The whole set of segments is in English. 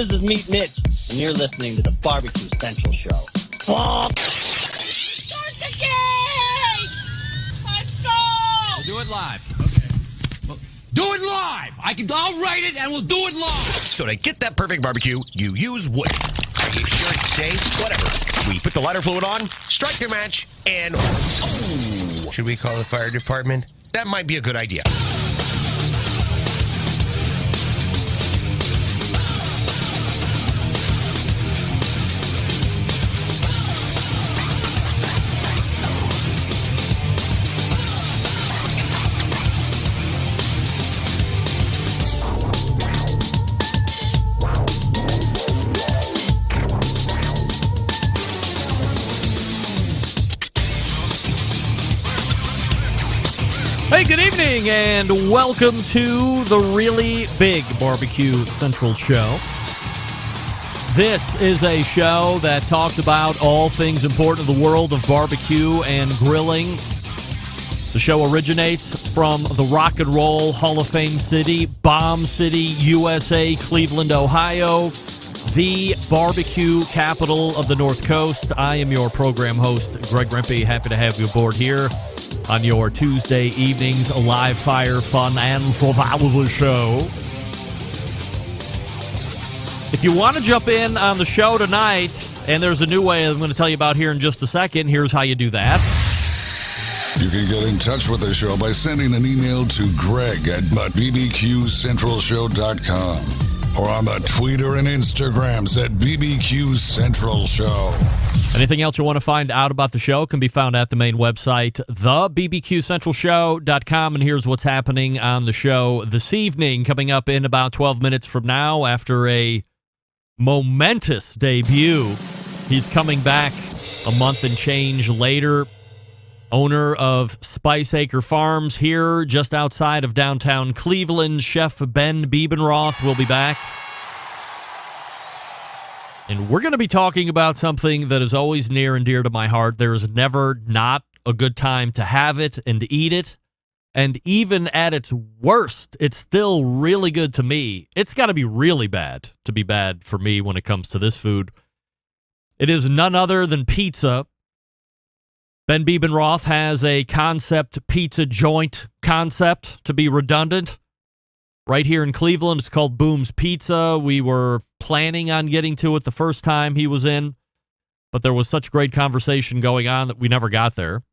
This is Meat Mitch, and you're listening to the Barbecue Central Show. Start the game! Let's go! We'll do it live. Okay. Well, do it live! I'll write it and we'll do it live! So to get that perfect barbecue, you use wood. Are you sure it's safe? Whatever. We put the lighter fluid on, strike the match, and... Oh! Should we call the fire department? That might be a good idea. Hey, good evening, and welcome to the really big Barbecue Central Show. This is a show that talks about all things important in the world of barbecue and grilling. The show originates from the Rock and Roll Hall of Fame city, Bomb City, USA, Cleveland, Ohio, the barbecue capital of the North Coast. I am your program host, Greg Rempe. Happy to have you aboard here on your Tuesday evenings, live fire, fun, and survival show. If you want to jump in on the show tonight, and there's a new way I'm going to tell you about here in just a second, here's how you do that. You can get in touch with the show by sending an email to Greg at bbqcentralshow.com or on the Twitter and Instagrams at BBQ Central Show. Anything else you want to find out about the show can be found at the main website, thebbqcentralshow.com. And here's what's happening on the show this evening. Coming up in about 12 minutes from now, after a momentous debut, he's coming back a month and change later. Owner of Acre Farms here just outside of downtown Cleveland, Chef Ben Bebenroth will be back. And we're going to be talking about something that is always near and dear to my heart. There is never not a good time to have it and to eat it. And even at its worst, it's still really good to me. It's got to be really bad to be bad for me when it comes to this food. It is none other than pizza. Ben Bebenroth has a concept pizza joint concept, to be redundant. Right here in Cleveland, it's called Boom's Pizza. We were planning on getting to it the first time he was in, but there was such great conversation going on that we never got there.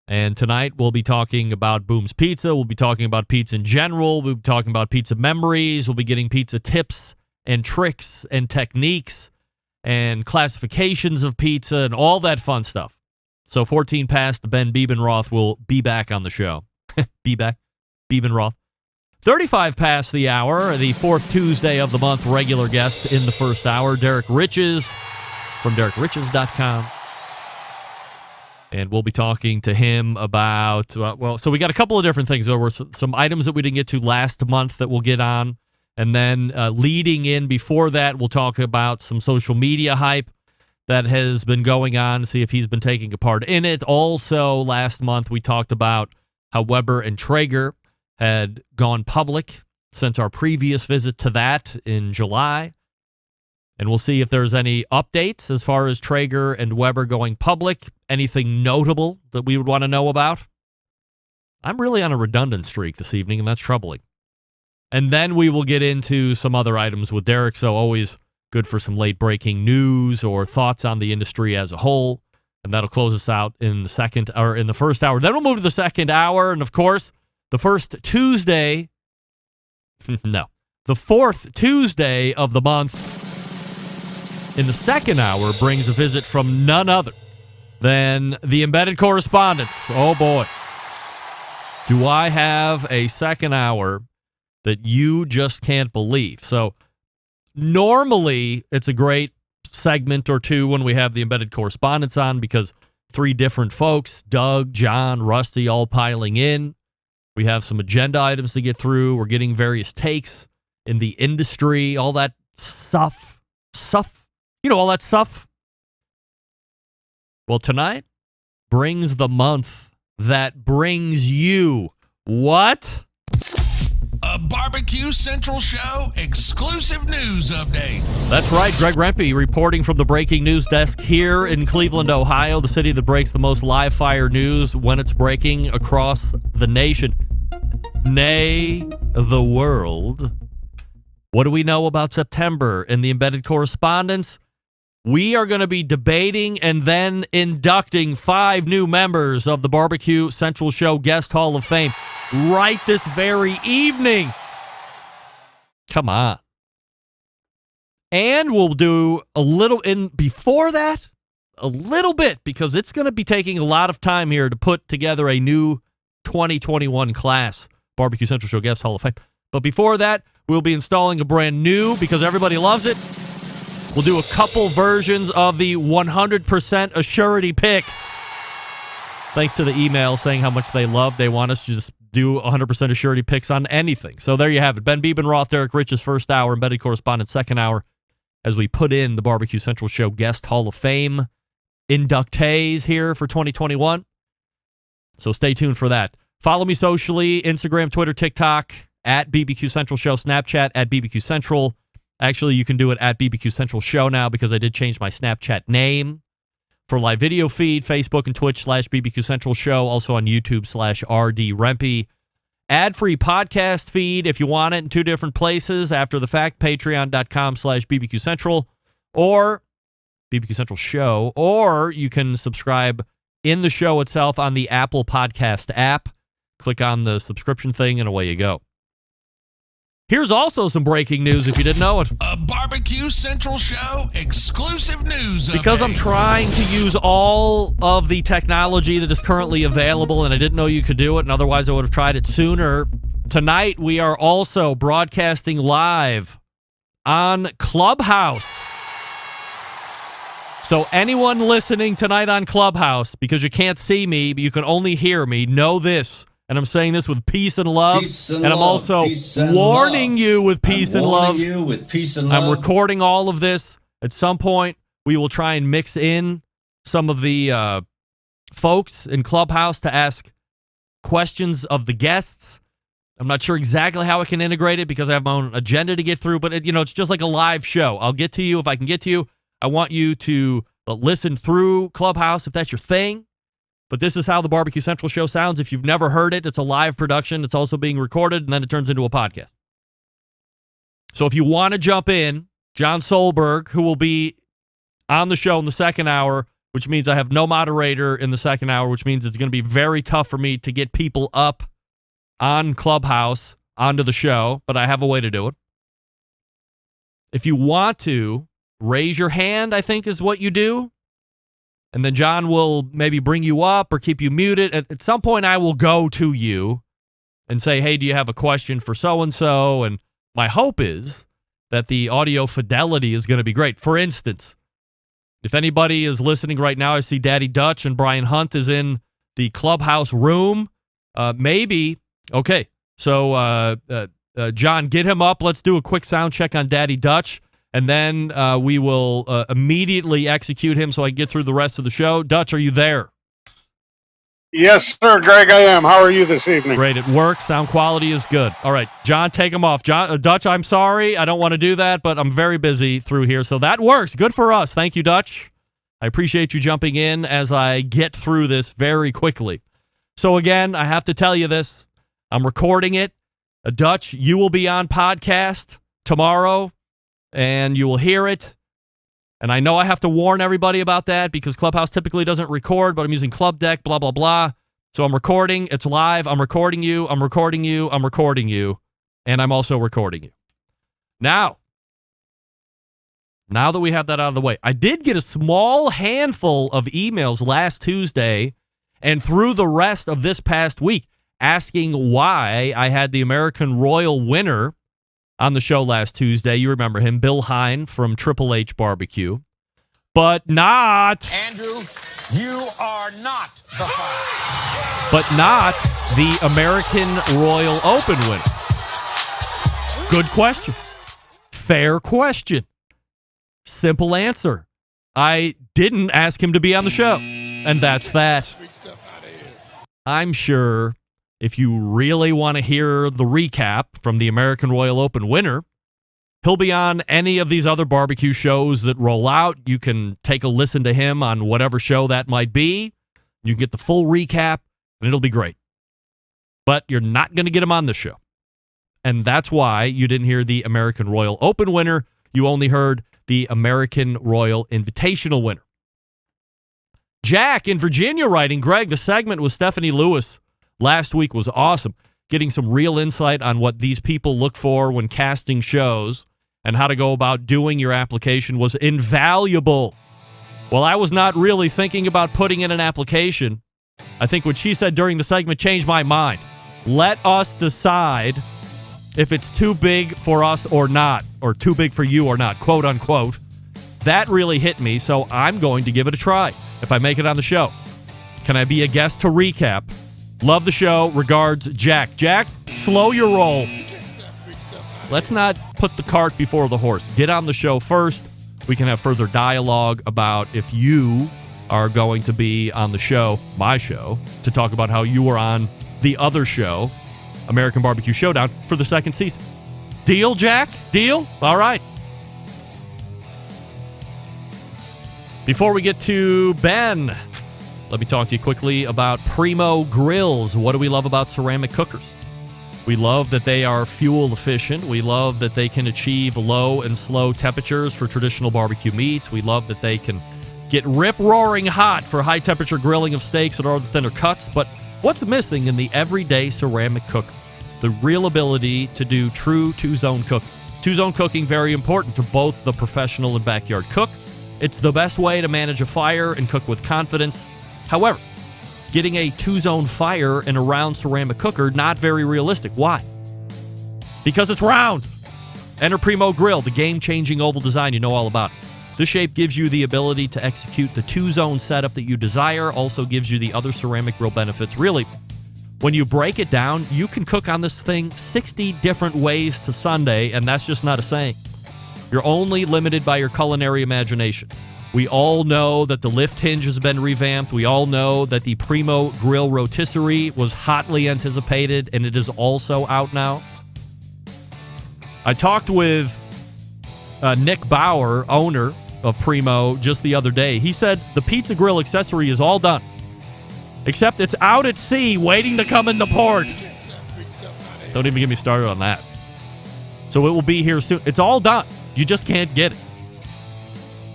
And tonight we'll be talking about Boom's Pizza. We'll be talking about pizza in general. We'll be talking about pizza memories. We'll be getting pizza tips and tricks and techniques and classifications of pizza and all that fun stuff. So 14 past, Ben Bebenroth will be back on the show. Be back. Bebenroth. 35 past the hour, the fourth Tuesday of the month, regular guest in the first hour, Derrick Riches from DerrickRiches.com. And we'll be talking to him about, so we got a couple of different things. There were some items that we didn't get to last month that we'll get on. And then leading in before that, we'll talk about some social media hype that has been going on, see if he's been taking a part in it. Also, last month, we talked about how Weber and Traeger had gone public since our previous visit to that in July. And we'll see if there's any updates as far as Traeger and Weber going public. Anything notable that we would want to know about? I'm really on a redundant streak this evening, and that's troubling. And then we will get into some other items with Derrick, so always good for some late-breaking news or thoughts on the industry as a whole. And that'll close us out in the first hour. Then we'll move to the second hour, and of course, the fourth Tuesday of the month in the second hour brings a visit from none other than the embedded correspondents. Oh, boy. Do I have a second hour that you just can't believe. So normally it's a great segment or two when we have the embedded correspondents on because three different folks, Doug, John, Rusty, all piling in. We have some agenda items to get through. We're getting various takes in the industry, all that stuff. All that stuff. Well, tonight brings the month that brings you what? A Barbecue Central Show exclusive news update. That's right. Greg Rempe reporting from the breaking news desk here in Cleveland, Ohio, the city that breaks the most live fire news when it's breaking across the nation, nay, the world. What do we know about September in the embedded correspondence? We are going to be debating and then inducting 5 new members of the Barbecue Central Show Guest Hall of Fame right this very evening. Come on. And we'll do a little in before that, a little bit, because it's going to be taking a lot of time here to put together a new 2021 class Barbecue Central Show Guest Hall of Fame. But before that, we'll be installing a brand new, because everybody loves it, we'll do a couple versions of the 100% Assurity picks. Thanks to the email saying how much they want us to just do 100% Assurity picks on anything. So there you have it. Ben Bebenroth, Derrick Riches, first hour, embedded correspondent, second hour, as we put in the Barbecue Central Show Guest Hall of Fame inductees here for 2021. So stay tuned for that. Follow me socially, Instagram, Twitter, TikTok, at BBQ Central Show, Snapchat, at BBQ Central. Actually, you can do it at BBQ Central Show now because I did change my Snapchat name. For live video feed, Facebook and Twitch /BBQ Central Show. Also on YouTube /RD Rempe. Ad-free podcast feed if you want it in 2 different places. After the fact, patreon.com /BBQ Central or BBQ Central Show. Or you can subscribe in the show itself on the Apple Podcast app. Click on the subscription thing and away you go. Here's also some breaking news if you didn't know it. A Barbecue Central Show exclusive news update. Because I'm trying to use all of the technology that is currently available, and I didn't know you could do it, and otherwise I would have tried it sooner. Tonight, we are also broadcasting live on Clubhouse. So anyone listening tonight on Clubhouse, because you can't see me, but you can only hear me, know this. And I'm saying this with peace and love. And I'm also warning you with peace and love. I'm recording all of this. At some point, we will try and mix in some of the folks in Clubhouse to ask questions of the guests. I'm not sure exactly how I can integrate it because I have my own agenda to get through. But, it's just like a live show. I'll get to you if I can get to you. I want you to listen through Clubhouse if that's your thing. But this is how the Barbecue Central Show sounds. If you've never heard it, it's a live production. It's also being recorded, and then it turns into a podcast. So if you want to jump in, John Solberg, who will be on the show in the second hour, which means I have no moderator in the second hour, which means it's going to be very tough for me to get people up on Clubhouse onto the show, but I have a way to do it. If you want to, raise your hand, I think is what you do. And then John will maybe bring you up or keep you muted. At some point, I will go to you and say, hey, do you have a question for so-and-so? And my hope is that the audio fidelity is going to be great. For instance, if anybody is listening right now, I see Daddy Dutch and Brian Hunt is in the Clubhouse room. Maybe. Okay. So, John, get him up. Let's do a quick sound check on Daddy Dutch. And then we will immediately execute him so I can get through the rest of the show. Dutch, are you there? Yes, sir, Greg, I am. How are you this evening? Great. It works. Sound quality is good. All right, John, take him off. Dutch, I'm sorry. I don't want to do that, but I'm very busy through here. So that works. Good for us. Thank you, Dutch. I appreciate you jumping in as I get through this very quickly. So again, I have to tell you this. I'm recording it. Dutch, you will be on podcast tomorrow. And you will hear it. And I know I have to warn everybody about that because Clubhouse typically doesn't record, but I'm using Club Deck, blah, blah, blah. So I'm recording. It's live. I'm recording you. I'm recording you. I'm recording you. And I'm also recording you. Now that we have that out of the way, I did get a small handful of emails last Tuesday and through the rest of this past week asking why I had the American Royal winner on the show last Tuesday. You remember him, Bill Hine from Triple H Barbecue. But not... Andrew, you are not the father. But not the American Royal Open winner. Good question. Fair question. Simple answer. I didn't ask him to be on the show. And that's that. I'm sure if you really want to hear the recap from the American Royal Open winner, he'll be on any of these other barbecue shows that roll out. You can take a listen to him on whatever show that might be. You can get the full recap, and it'll be great. But you're not going to get him on this show. And that's why you didn't hear the American Royal Open winner. You only heard the American Royal Invitational winner. Jack in Virginia writing, Greg, the segment with Stephanie Lewis last week was awesome. Getting some real insight on what these people look for when casting shows and how to go about doing your application was invaluable. Well, I was not really thinking about putting in an application. I think what she said during the segment changed my mind. Let us decide if it's too big for us or not, or too big for you or not, quote unquote. That really hit me, so I'm going to give it a try if I make it on the show. Can I be a guest to recap? Love the show. Regards, Jack. Jack, slow your roll. Let's not put the cart before the horse. Get on the show first. We can have further dialogue about if you are going to be on the show, my show, to talk about how you were on the other show, American Barbecue Showdown, for the second season. Deal, Jack? Deal? All right. Before we get to Ben, let me talk to you quickly about Primo Grills. What do we love about ceramic cookers? We love that they are fuel efficient. We love that they can achieve low and slow temperatures for traditional barbecue meats. We love that they can get rip-roaring hot for high-temperature grilling of steaks and other thinner cuts. But what's missing in the everyday ceramic cooker? The real ability to do true two-zone cooking. Two-zone cooking, very important to both the professional and backyard cook. It's the best way to manage a fire and cook with confidence. However, getting a two-zone fire in a round ceramic cooker, not very realistic. Why? Because it's round. Enter Primo Grill, the game-changing oval design you know all about. This shape gives you the ability to execute the two-zone setup that you desire, also gives you the other ceramic grill benefits. Really, when you break it down, you can cook on this thing 60 different ways to Sunday, and that's just not a saying. You're only limited by your culinary imagination. We all know that the lift hinge has been revamped. We all know that the Primo Grill rotisserie was hotly anticipated, and it is also out now. I talked with Nick Bauer, owner of Primo, just the other day. He said the pizza grill accessory is all done, except it's out at sea waiting to come into port. Don't even get me started on that. So it will be here soon. It's all done. You just can't get it.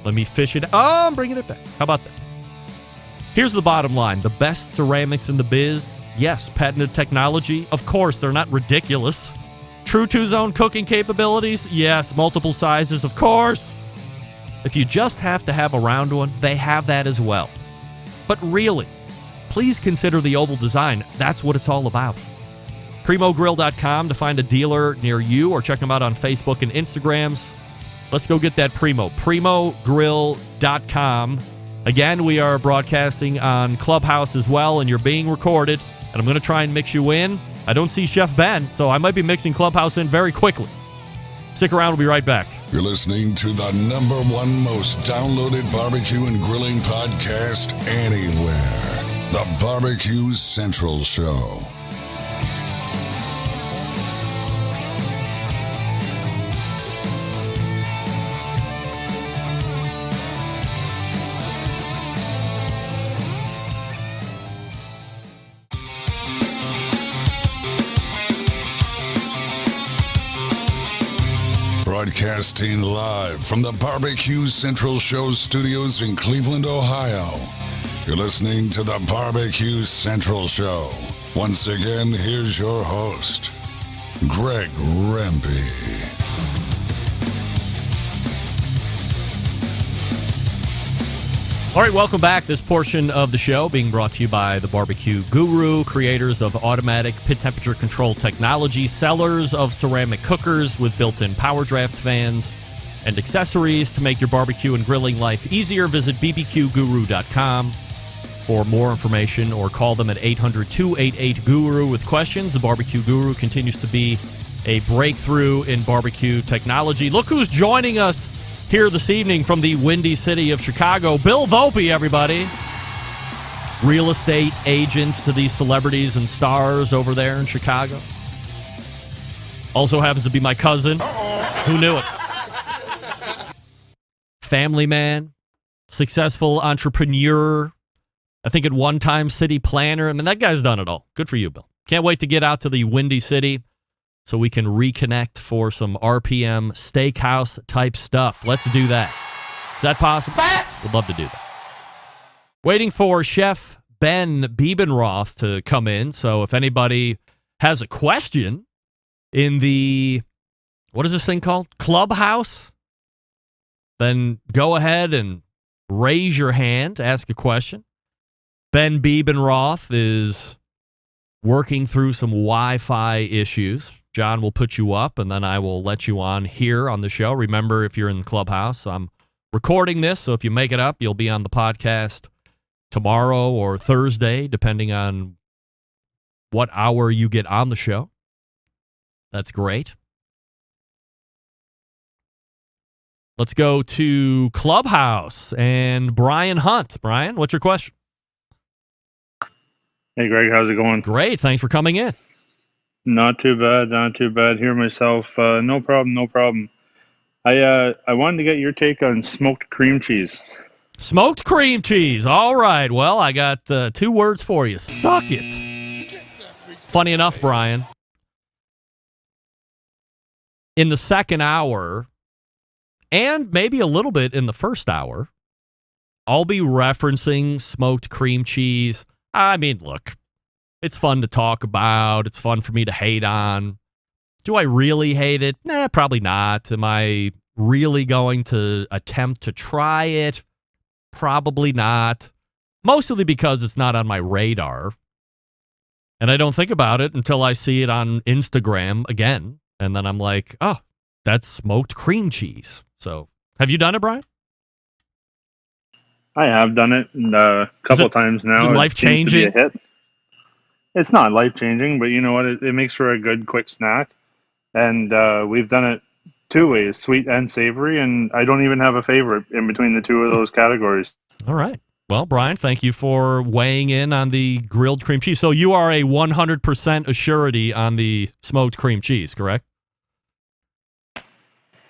Let me fish it. Oh, I'm bringing it back. How about that? Here's the bottom line. The best ceramics in the biz, yes, patented technology. Of course, they're not ridiculous. True two-zone cooking capabilities, yes. Multiple sizes, of course. If you just have to have a round one, they have that as well. But really, please consider the oval design. That's what it's all about. PrimoGrill.com to find a dealer near you, or check them out on Facebook and Instagrams. Let's go get that Primo. PrimoGrill.com. Again, we are broadcasting on Clubhouse as well, and you're being recorded. And I'm going to try and mix you in. I don't see Chef Ben, so I might be mixing Clubhouse in very quickly. Stick around. We'll be right back. You're listening to the #1 most downloaded barbecue and grilling podcast anywhere. The Barbecue Central Show. Broadcasting live from the Barbecue Central Show studios in Cleveland, Ohio. You're listening to the Barbecue Central Show. Once again, here's your host, Greg Rempe. All right, welcome back. This portion of the show being brought to you by the Barbecue Guru, creators of automatic pit temperature control technology, sellers of ceramic cookers with built-in power draft fans and accessories to make your barbecue and grilling life easier. Visit bbqguru.com for more information, or call them at 800-288-GURU with questions. The Barbecue Guru continues to be a breakthrough in barbecue technology. Look who's joining us here this evening from the Windy City of Chicago. Bill Volpe, everybody. real estate agent to these celebrities and stars over there in Chicago. Also happens to be my cousin. Who knew it? Family man, successful entrepreneur. I think at one time city planner. I mean, that guy's done it all. Good for you, Bill. Can't wait to get out to the Windy City so we can reconnect for some RPM steakhouse type stuff. Let's do that. Is that possible? Would love to do that. Waiting for Chef Ben Bebenroth to come in. So if anybody has a question in the, what is this thing called? Clubhouse? Then go ahead and raise your hand, ask a question. Ben Bebenroth is working through some Wi-Fi issues. John will put you up, and then I will let you on here on the show. Remember, if you're in the Clubhouse, I'm recording this, so if you make it up, you'll be on the podcast tomorrow or Thursday, depending on what hour you get on the show. That's great. Let's go to Clubhouse and Brian Hunt. Brian, what's your question? Hey, Greg, how's it going? Great. Thanks for coming in. Not too bad, not too bad. Here myself. No problem, no problem. I wanted to get your take on smoked cream cheese. Smoked cream cheese. All right. Well, I got 2 words for you. Suck it. Funny enough, Brian, in the second hour, and maybe a little bit in the first hour, I'll be referencing smoked cream cheese. I mean, look, it's fun to talk about. It's fun for me to hate on. Do I really hate it? Nah, probably not. Am I really going to attempt to try it? Probably not. Mostly because it's not on my radar. And I don't think about it until I see it on Instagram again. And then I'm like, oh, that's smoked cream cheese. So, have you done it, Brian? I have done it a couple of times now. Is it life-changing? Seems to be a hit. It's not life-changing, but you know what? It makes for a good, quick snack. And we've done it 2 ways, sweet and savory, and I don't even have a favorite in between the 2 of those categories. All right. Well, Brian, thank you for weighing in on the grilled cream cheese. So you are a 100% assurity on the smoked cream cheese, correct?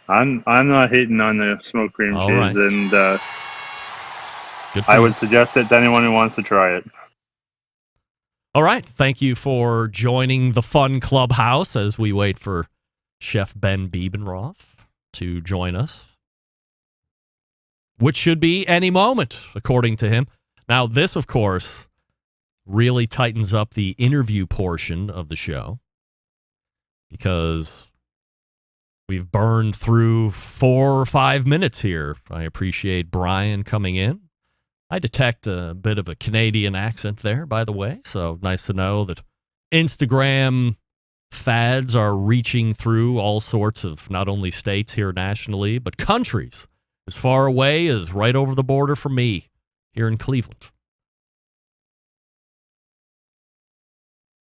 I'm not hating on the smoked cream All cheese, right. and Good for I you. would suggest it to anyone who wants to try it. All right. Thank you for joining the fun Clubhouse as we wait for Chef Ben Bebenroth to join us, which should be any moment, according to him. Now, this, of course, really tightens up the interview portion of the show because we've burned through 4 or 5 minutes here. I appreciate Brian coming in. I detect a bit of a Canadian accent there, by the way, so nice to know that Instagram fads are reaching through all sorts of not only states here nationally, but countries as far away as right over the border from me here in Cleveland.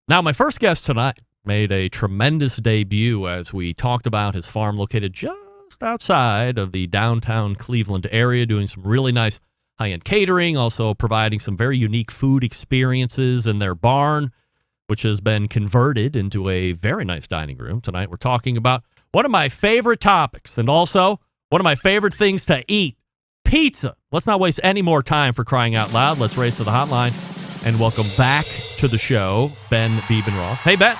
Now, my first guest tonight made a tremendous debut as we talked about his farm located just outside of the downtown Cleveland area, doing some really nice high-end catering, also providing some very unique food experiences in their barn, which has been converted into a very nice dining room. Tonight we're talking about one of my favorite topics and also one of my favorite things to eat, pizza. Let's not waste any more time, for crying out loud. Let's race to the hotline and welcome back to the show, Ben Bebenroth. Hey, Ben.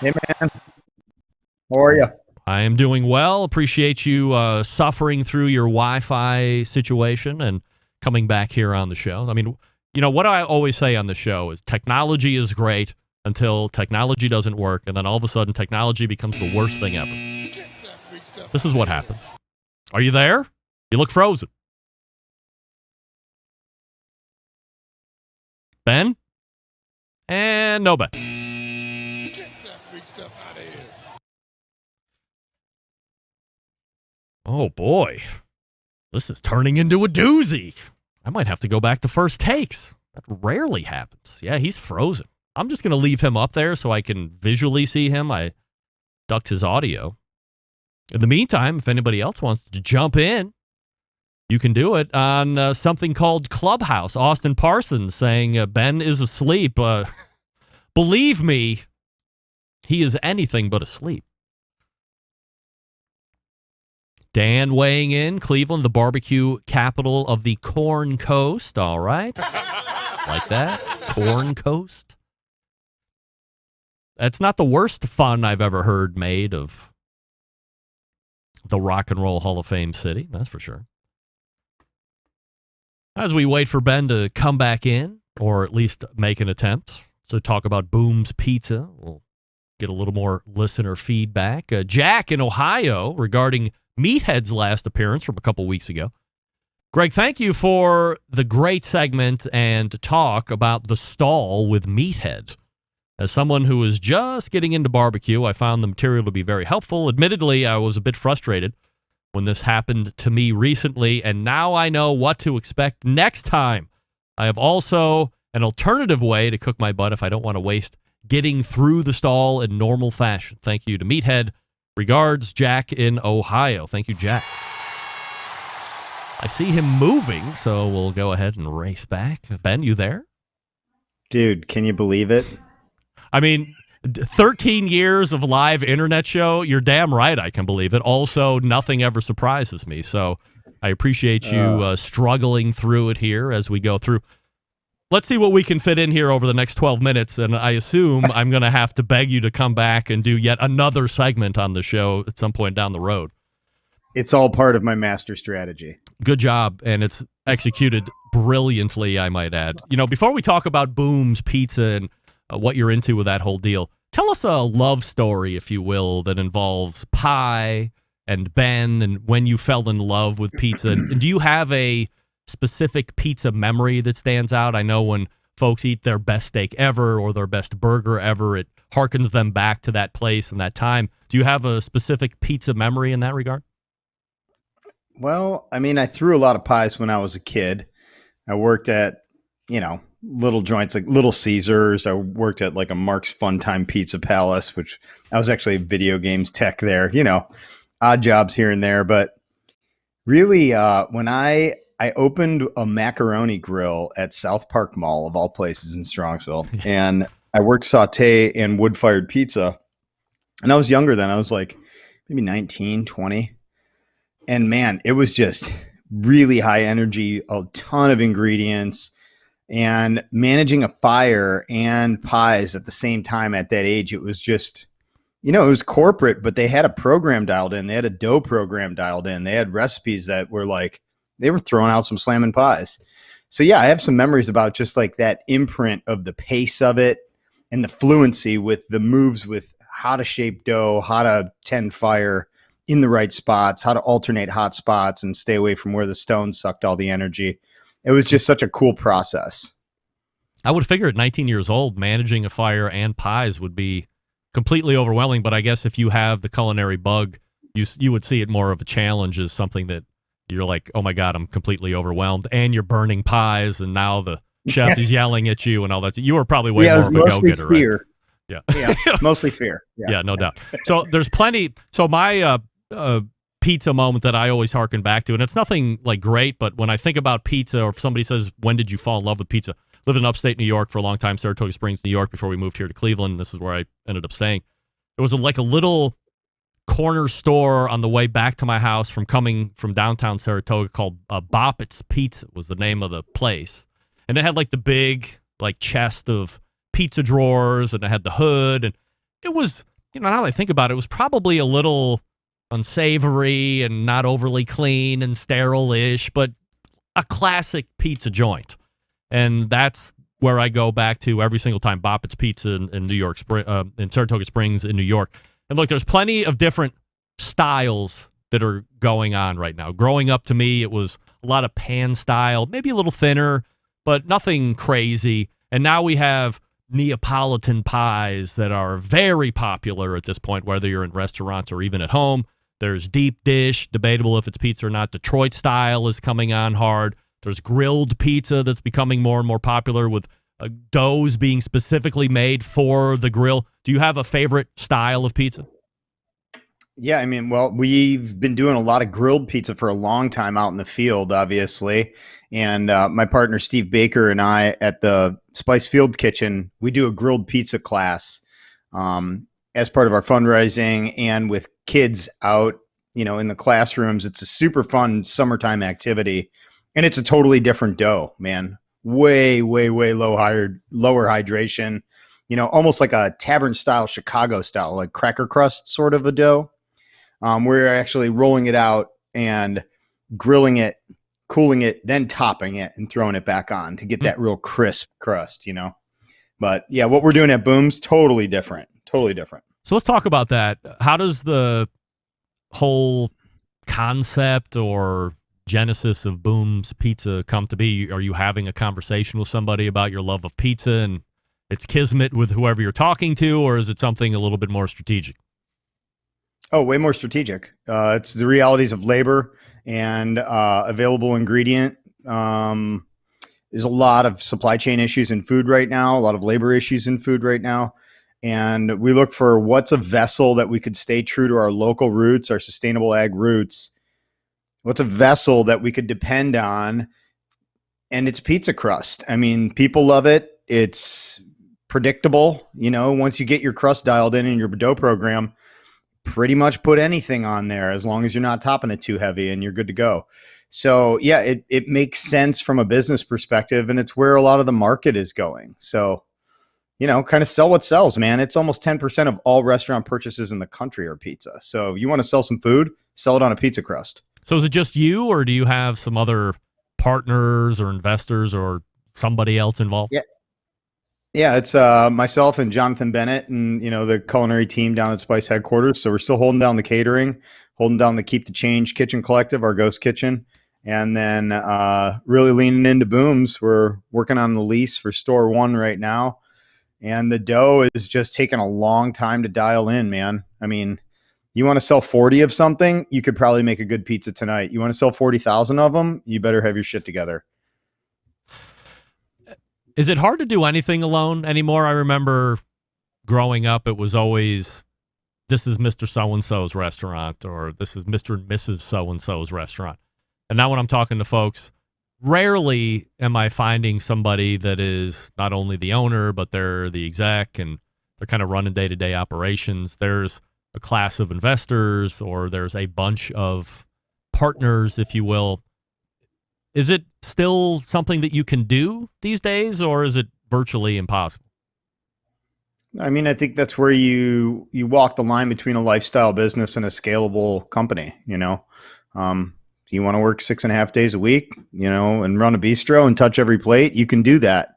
Hey, man. How are you? I am doing well. Appreciate you suffering through your Wi-Fi situation and coming back here on the show. I mean, you know, what I always say on the show is technology is great until technology doesn't work, and then all of a sudden technology becomes the worst thing ever. This is what happens. Are you there? You look frozen. Ben? And no Ben. Oh, boy. This is turning into a doozy. I might have to go back to first takes. That rarely happens. Yeah, he's frozen. I'm just going to leave him up there so I can visually see him. I ducked his audio. In the meantime, if anybody else wants to jump in, You can do it on something called Clubhouse. Austin Parsons saying Ben is asleep. Believe me, he is anything but asleep. Dan weighing in. Cleveland, the barbecue capital of the Corn Coast. All right. Like that. Corn Coast. That's not the worst fun I've ever heard made of the Rock and Roll Hall of Fame city. That's for sure. As we wait for Ben to come back in, or at least make an attempt to talk about Boom's Pizza, we'll get a little more listener feedback. Jack in Ohio regarding Meathead's last appearance from a couple weeks ago. Greg, thank you for the great segment and talk about the stall with Meathead. As someone who is just getting into barbecue, I found the material to be very helpful. Admittedly, I was a bit frustrated when this happened to me recently, and now I know what to expect next time. I have also an alternative way to cook my butt if I don't want to waste getting through the stall in normal fashion. Thank you to Meathead. Regards, Jack in Ohio. Thank you, Jack. I see him moving, so we'll go ahead and race back. Ben, you there? Dude, can you believe it? I mean, 13 years of live internet show, you're damn right I can believe it. Also, nothing ever surprises me, so I appreciate you struggling through it here as we go through. Let's see what we can fit in here over the next 12 minutes, and I assume I'm going to have to beg you to come back and do yet another segment on the show at some point down the road. It's all part of my master strategy. Good job, and it's executed brilliantly, I might add. You know, before we talk about Boom's Pizza and what you're into with that whole deal, tell us a love story, if you will, that involves pie and Ben and when you fell in love with pizza. And do you have a specific pizza memory that stands out? I know when folks eat their best steak ever or their best burger ever, it harkens them back to that place and that time. Do you have a specific pizza memory in that regard? Well, I mean, I threw a lot of pies when I was a kid. I worked at, little joints like Little Caesars. I worked at like a Mark's Fun Time Pizza Palace, which I was actually a video games tech there, odd jobs here and there. But really, when I opened a macaroni grill at South Park Mall, of all places in Strongsville, and I worked saute and wood-fired pizza. And I was younger then. I was like maybe 19, 20. And man, it was just really high energy, a ton of ingredients, and managing a fire and pies at the same time at that age. It was just, it was corporate, but they had a program dialed in. They had a dough program dialed in. They had recipes that were like, they were throwing out some slamming pies. So yeah, I have some memories about just like that imprint of the pace of it and the fluency with the moves with how to shape dough, how to tend fire in the right spots, how to alternate hot spots and stay away from where the stone sucked all the energy. It was just such a cool process. I would figure at 19 years old, managing a fire and pies would be completely overwhelming. But I guess if you have the culinary bug, you would see it more of a challenge as something that you're like, oh my God, I'm completely overwhelmed. And you're burning pies, and now the chef is yelling at you and all that. You were probably way more of a go-getter, fear. Right? Yeah. Mostly fear. Yeah, no doubt. So there's plenty. So my pizza moment that I always harken back to, and it's nothing like great, but when I think about pizza, or if somebody says, when did you fall in love with pizza? Lived in upstate New York for a long time, Saratoga Springs, New York, before we moved here to Cleveland. This is where I ended up staying. There was like a little corner store on the way back to my house coming from downtown Saratoga called Boppett's Pizza was the name of the place. And it had like the big like chest of pizza drawers, and it had the hood, and it was, now that I think about it, it was probably a little unsavory and not overly clean and sterile-ish, but a classic pizza joint. And that's where I go back to every single time, Boppett's Pizza in New York, in Saratoga Springs in New York. And look, there's plenty of different styles that are going on right now. Growing up, to me, it was a lot of pan style, maybe a little thinner, but nothing crazy. And now we have Neapolitan pies that are very popular at this point, whether you're in restaurants or even at home. There's deep dish, debatable if it's pizza or not. Detroit style is coming on hard. There's grilled pizza that's becoming more and more popular with doughs being specifically made for the grill. Do you have a favorite style of pizza? Yeah, I mean, well, we've been doing a lot of grilled pizza for a long time out in the field, obviously. And my partner Steve Baker and I at the Spice Field Kitchen, we do a grilled pizza class as part of our fundraising and with kids out, in the classrooms. It's a super fun summertime activity, and it's a totally different dough, man. Way, way, way lower hydration. Almost like a tavern style, Chicago style, like cracker crust sort of a dough. We're actually rolling it out and grilling it, cooling it, then topping it and throwing it back on to get that real crisp crust, But yeah, what we're doing at Boom's totally different. Totally different. So let's talk about that. How does the whole concept or genesis of Boom's Pizza come to be? Are you having a conversation with somebody about your love of pizza and it's kismet with whoever you're talking to, or is it something a little bit more strategic? Oh, way more strategic. It's the realities of labor and available ingredient. There's a lot of supply chain issues in food right now, a lot of labor issues in food right now. And we look for what's a vessel that we could stay true to our local roots, our sustainable ag roots. What's a vessel that we could depend on? And it's pizza crust. I mean, people love it. It's predictable. Once you get your crust dialed in your dough program, pretty much put anything on there as long as you're not topping it too heavy and you're good to go. So yeah, it makes sense from a business perspective, and it's where a lot of the market is going. So, kind of sell what sells, man. It's almost 10% of all restaurant purchases in the country are pizza. So you want to sell some food, sell it on a pizza crust. So is it just you, or do you have some other partners or investors or somebody else involved? Yeah. Yeah, it's myself and Jonathan Bennett and, the culinary team down at Spice headquarters. So we're still holding down the catering, holding down the Keep the Change Kitchen Collective, our ghost kitchen, and then really leaning into Booms. We're working on the lease for store 1 right now. And the dough is just taking a long time to dial in, man. I mean, you want to sell 40 of something, you could probably make a good pizza tonight. You want to sell 40,000 of them, you better have your shit together. Is it hard to do anything alone anymore? I remember growing up, it was always, this is Mr. So-and-so's restaurant, or this is Mr. and Mrs. So-and-so's restaurant. And now when I'm talking to folks, rarely am I finding somebody that is not only the owner, but they're the exec and they're kind of running day-to-day operations. There's a class of investors, or there's a bunch of partners, if you will. Is it still something that you can do these days, or is it virtually impossible? I mean, I think that's where you walk the line between a lifestyle business and a scalable company. If you want to work 6.5 days a week, and run a bistro and touch every plate, you can do that.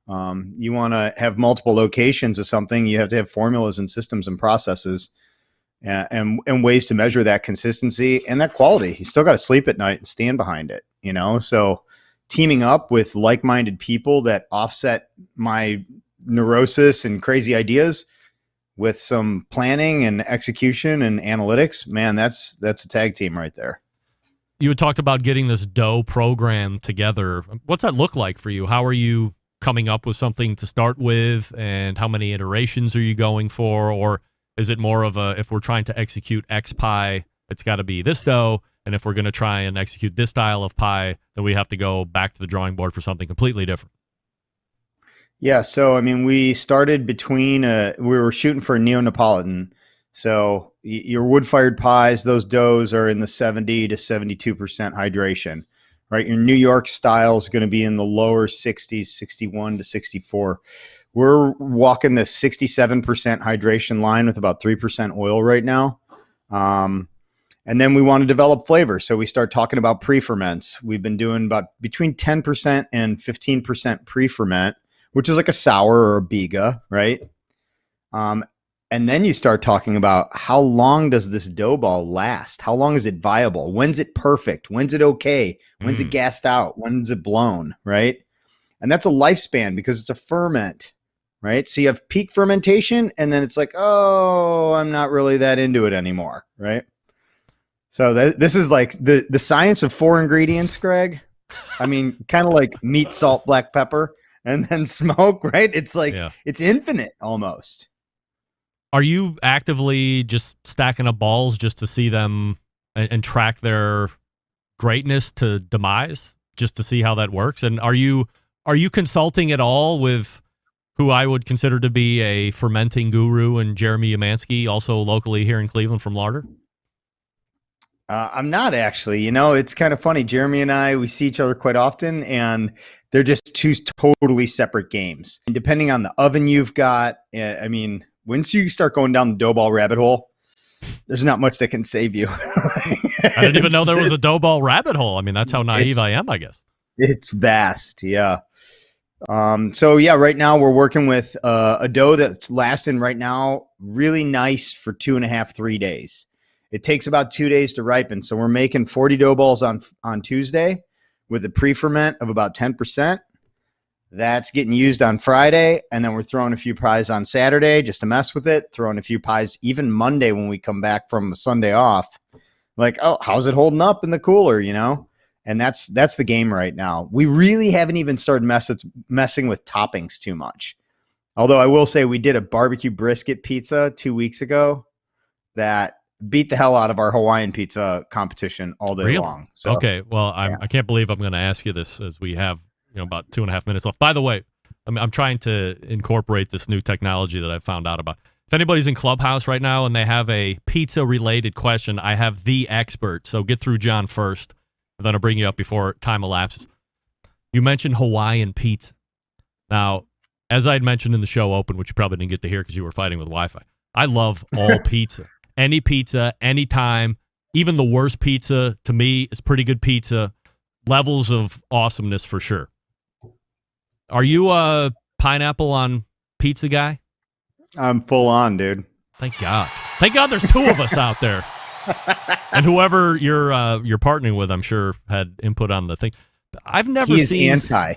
You want to have multiple locations of something, you have to have formulas and systems and processes and ways to measure that consistency and that quality. You still got to sleep at night and stand behind it. So teaming up with like-minded people that offset my neurosis and crazy ideas with some planning and execution and analytics, man, that's a tag team right there. You had talked about getting this dough program together. What's that look like for you? How are you coming up with something to start with, and how many iterations are you going for? Or is it more of a, if we're trying to execute X pie, it's got to be this dough, and if we're going to try and execute this style of pie, then we have to go back to the drawing board for something completely different? Yeah, so I mean, we started between we were shooting for a Neapolitan. So your wood-fired pies, those doughs are in the 70 to 72% hydration, right? Your New York style is going to be in the lower 60s, 61 to 64. We're walking the 67% hydration line with about 3% oil right now. And then we want to develop flavor. So we start talking about pre-ferments. We've been doing about between 10% and 15% pre-ferment, which is like a sour or a biga, right? And then you start talking about how long does this dough ball last? How long is it viable? When's it perfect? When's it okay? When's it gassed out? When's it blown, right? And that's a lifespan because it's a ferment, right? So you have peak fermentation, and then it's like, oh, I'm not really that into it anymore, right? So this is like the science of 4 ingredients, Greg. I mean, kind of like meat, salt, black pepper, and then smoke, right? It's like, It's infinite almost. Are you actively just stacking up balls just to see them and track their greatness to demise, just to see how that works? And are you consulting at all with who I would consider to be a fermenting guru and Jeremy Umansky, also locally here in Cleveland from Larder? I'm not actually. It's kind of funny. Jeremy and I, we see each other quite often, and they're just two totally separate games. And depending on the oven you've got, I mean, once you start going down the dough ball rabbit hole, there's not much that can save you. I didn't even know there was a dough ball rabbit hole. I mean, that's how naive I am, I guess. It's vast, yeah. Right now we're working with a dough that's lasting right now really nice for 2.5, 3 days. It takes about 2 days to ripen. So we're making 40 dough balls on Tuesday with a pre-ferment of about 10%. That's getting used on Friday. And then we're throwing a few pies on Saturday just to mess with it. Throwing a few pies even Monday when we come back from a Sunday off. Like, oh, how's it holding up in the cooler, And that's the game right now. We really haven't even started messing with toppings too much. Although I will say we did a barbecue brisket pizza 2 weeks ago that beat the hell out of our Hawaiian pizza competition all day long. So, okay, well, I can't believe I'm going to ask you this as we have about 2.5 minutes left. By the way, I'm trying to incorporate this new technology that I found out about. If anybody's in Clubhouse right now and they have a pizza-related question, I have the expert. So get through John first. Then I'll bring you up before time elapses. You mentioned Hawaiian pizza. Now, as I had mentioned in the show open, which you probably didn't get to hear because you were fighting with Wi-Fi, I love all pizza. Any pizza, anytime, even the worst pizza, to me, is pretty good pizza. Levels of awesomeness for sure. Are you a pineapple on pizza guy? I'm full on, dude. Thank God. Thank God there's two of us out there. And whoever you're partnering with, I'm sure, had input on the thing. I've never seen. He's anti.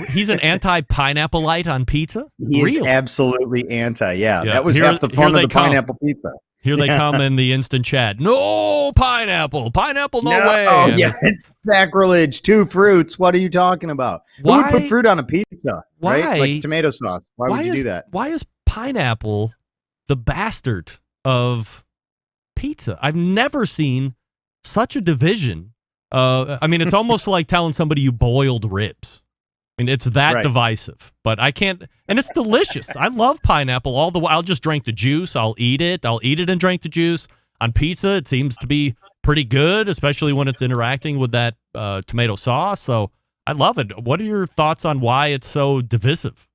He's an anti-pineapple-lite on pizza? He is absolutely anti, yeah. That was half the fun of the pineapple pizza. Here they come in the instant chat. No pineapple. Pineapple, no way. Oh, yeah, it's sacrilege. 2 fruits. What are you talking about? Who would put fruit on a pizza? Why? Right? Like tomato sauce. Why would you do that? Why is pineapple the bastard of pizza? I've never seen such a division. I mean, it's almost like telling somebody you boiled ribs. I mean, it's that divisive, but I can't, and it's delicious. I love pineapple all the way. I'll just drink the juice. I'll eat it and drink the juice. On pizza, it seems to be pretty good, especially when it's interacting with that tomato sauce. So I love it. What are your thoughts on why it's so divisive?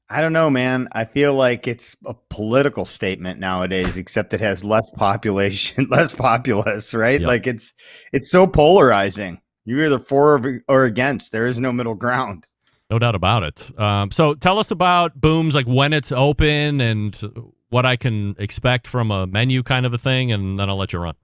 I don't know, man. I feel like it's a political statement nowadays, except it has less population, less populace, right? Yep. Like it's so polarizing. You're either for or against. There is no middle ground. No doubt about it. So tell us about Booms, like when it's open and what I can expect from a menu kind of a thing, and then I'll let you run.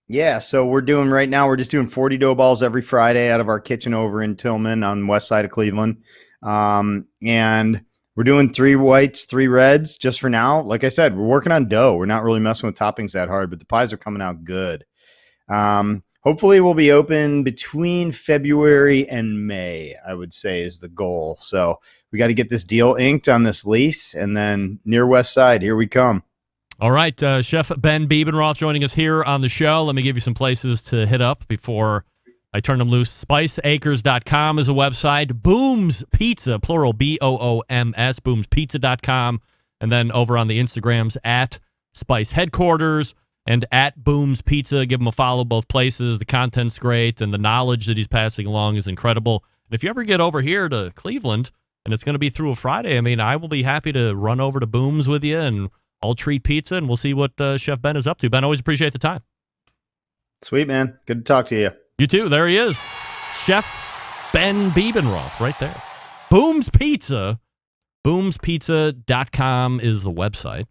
Yeah, so we're just doing 40 dough balls every Friday out of our kitchen over in Tillman on the west side of Cleveland. And we're doing 3 whites, 3 reds just for now. Like I said, we're working on dough. We're not really messing with toppings that hard, but the pies are coming out good. Hopefully we'll be open between February and May, I would say is the goal. So we got to get this deal inked on this lease, and then near West Side, here we come. All right, Chef Ben Bebenroth joining us here on the show. Let me give you some places to hit up before I turn them loose. SpiceAcres.com is a website. Booms Pizza, plural, BOOMS, boomspizza.com. And then over on the Instagrams at Spice Headquarters and at Booms Pizza. Give him a follow both places. The content's great, and the knowledge that he's passing along is incredible. And if you ever get over here to Cleveland, and it's going to be through a Friday, I mean, I will be happy to run over to Booms with you, and I'll treat pizza, and we'll see what Chef Ben is up to. Ben, always appreciate the time. Sweet, man. Good to talk to you. You too. There he is. Chef Ben Bebenroth right there. Booms Pizza. Boomspizza.com is the website.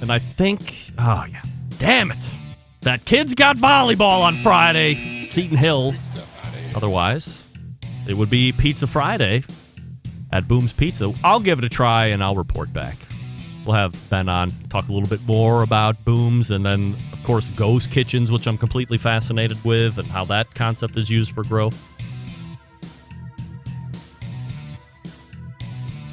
And I think, oh, yeah, damn it. That kid's got volleyball on Friday. Seton Hill. Otherwise, it would be Pizza Friday at Booms Pizza. I'll give it a try, and I'll report back. We'll have Ben on, talk a little bit more about Booms, and then, of course, ghost kitchens, which I'm completely fascinated with, and how that concept is used for growth.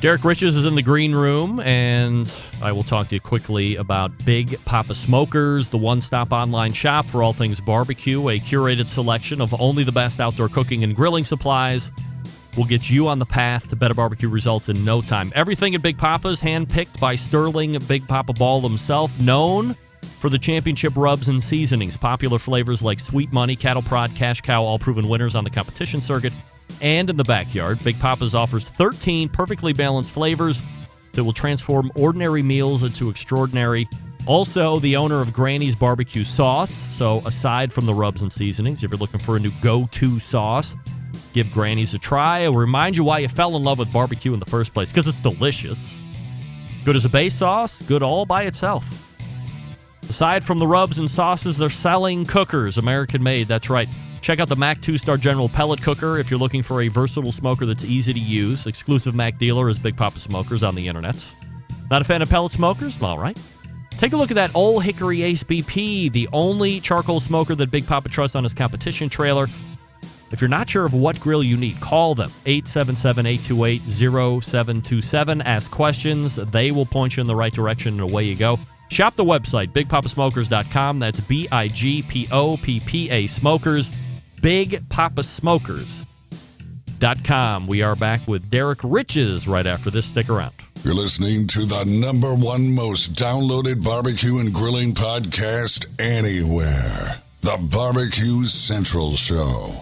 Derrick Riches is in the green room, and I will talk to you quickly about Big Papa Smokers, the one-stop online shop for all things barbecue, a curated selection of only the best outdoor cooking and grilling supplies. Will get you on the path to better barbecue results in no time. Everything at Big Papa's, handpicked by Sterling Big Papa Ball himself, known for the championship rubs and seasonings. Popular flavors like Sweet Money, Cattle Prod, Cash Cow, all proven winners on the competition circuit and in the backyard. Big Papa's offers 13 perfectly balanced flavors that will transform ordinary meals into extraordinary. Also, the owner of Granny's Barbecue Sauce. So aside from the rubs and seasonings, if you're looking for a new go-to sauce, give Granny's a try. It'll remind you why you fell in love with barbecue in the first place, because it's delicious. Good as a base sauce, good all by itself. Aside from the rubs and sauces, they're selling cookers, American-made, that's right. Check out the Mac 2-Star General Pellet Cooker if you're looking for a versatile smoker that's easy to use. Exclusive Mac dealer is Big Papa Smokers on the internet. Not a fan of pellet smokers? All right. Take a look at that Old Hickory Ace BP, the only charcoal smoker that Big Papa trusts on his competition trailer. If you're not sure of what grill you need, call them, 877-828-0727. Ask questions. They will point you in the right direction, and away you go. Shop the website, bigpapasmokers.com. That's BIGPOPPA Smokers. BigPapaSmokers.com. We are back with Derrick Riches right after this. Stick around. You're listening to the #1 most downloaded barbecue and grilling podcast anywhere. The Barbecue Central Show.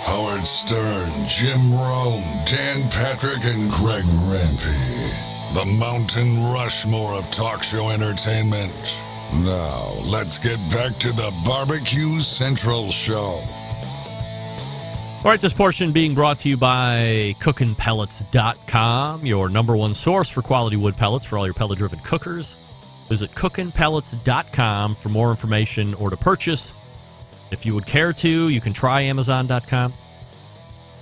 Howard Stern, Jim Rome, Dan Patrick, and Greg Rempe. The Mountain Rushmore of talk show entertainment. Now, let's get back to the Barbecue Central Show. All right, this portion being brought to you by cookinpellets.com, your #1 source for quality wood pellets for all your pellet-driven cookers. Visit cookinpellets.com for more information or to purchase. If you would care to, you can try Amazon.com.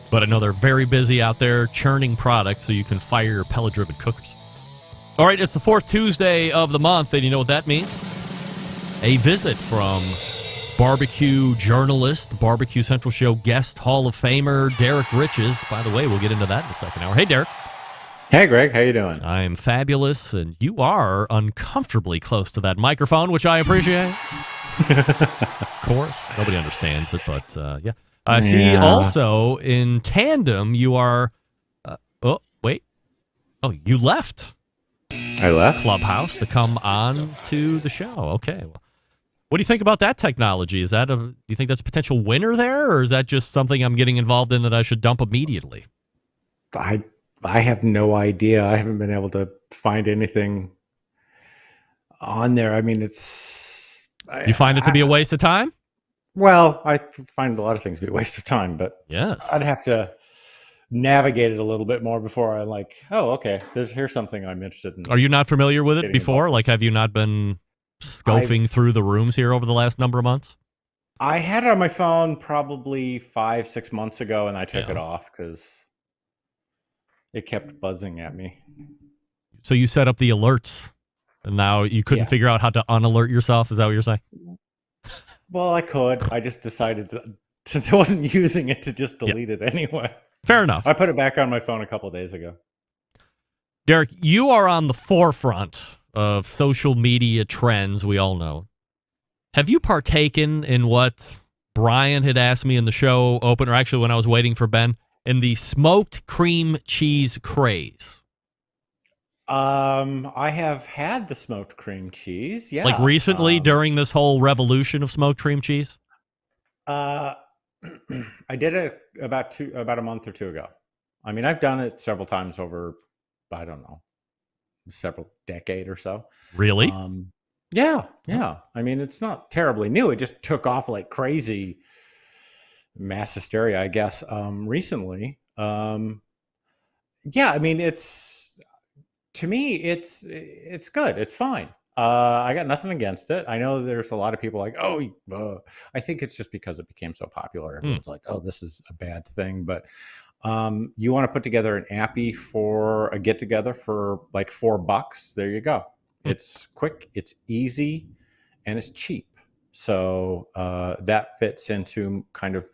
But I know they're very busy out there churning products so you can fire your pellet-driven cookers. All right, it's the 4th Tuesday of the month, and you know what that means? A visit from barbecue journalist, Barbecue Central Show guest, Hall of Famer, Derrick Riches. By the way, we'll get into that in the second hour. Hey, Derrick. Hey, Greg. How you doing? I am fabulous, and you are uncomfortably close to that microphone, which I appreciate. Of course. Nobody understands it, but yeah. I see also in tandem you are... oh, wait. Oh, you left. I left? Clubhouse to come on to the show. Okay. Well, what do you think about that technology? Do you think that's a potential winner there, or is that just something I'm getting involved in that I should dump immediately? I have no idea. I haven't been able to find anything on there. I mean, it's... You find it to be a waste of time? Well, I find a lot of things to be a waste of time, but yes, I'd have to navigate it a little bit more before I'm like, oh, okay, here's something I'm interested in. Are you not familiar with it before? Involved. Like, have you not been scoping through the rooms here over the last number of months? I had it on my phone probably 5-6 months ago, and I took it off because it kept buzzing at me. So you set up the alerts, and now you couldn't figure out how to unalert yourself? Is that what you're saying? Well, I could. I just decided to, since I wasn't using it, to just delete it anyway. Fair enough. I put it back on my phone a couple of days ago. Derrick, you are on the forefront of social media trends, we all know. Have you partaken in what Brian had asked me in the show opener, actually when I was waiting for Ben, in the smoked cream cheese craze? I have had the smoked cream cheese. Yeah. Like recently during this whole revolution of smoked cream cheese? I did it about a month or two ago. I mean, I've done it several times over, I don't know, several decade or so. Really? Yeah. I mean, it's not terribly new. It just took off like crazy, mass hysteria, I guess, recently. Yeah, I mean, to me, it's good. It's fine. I got nothing against it. I know there's a lot of people like, oh, I think it's just because it became so popular. Everyone's like, oh, this is a bad thing. But you want to put together an appy for a get together for like $4. There you go. It's quick, it's easy, and it's cheap. So that fits into kind of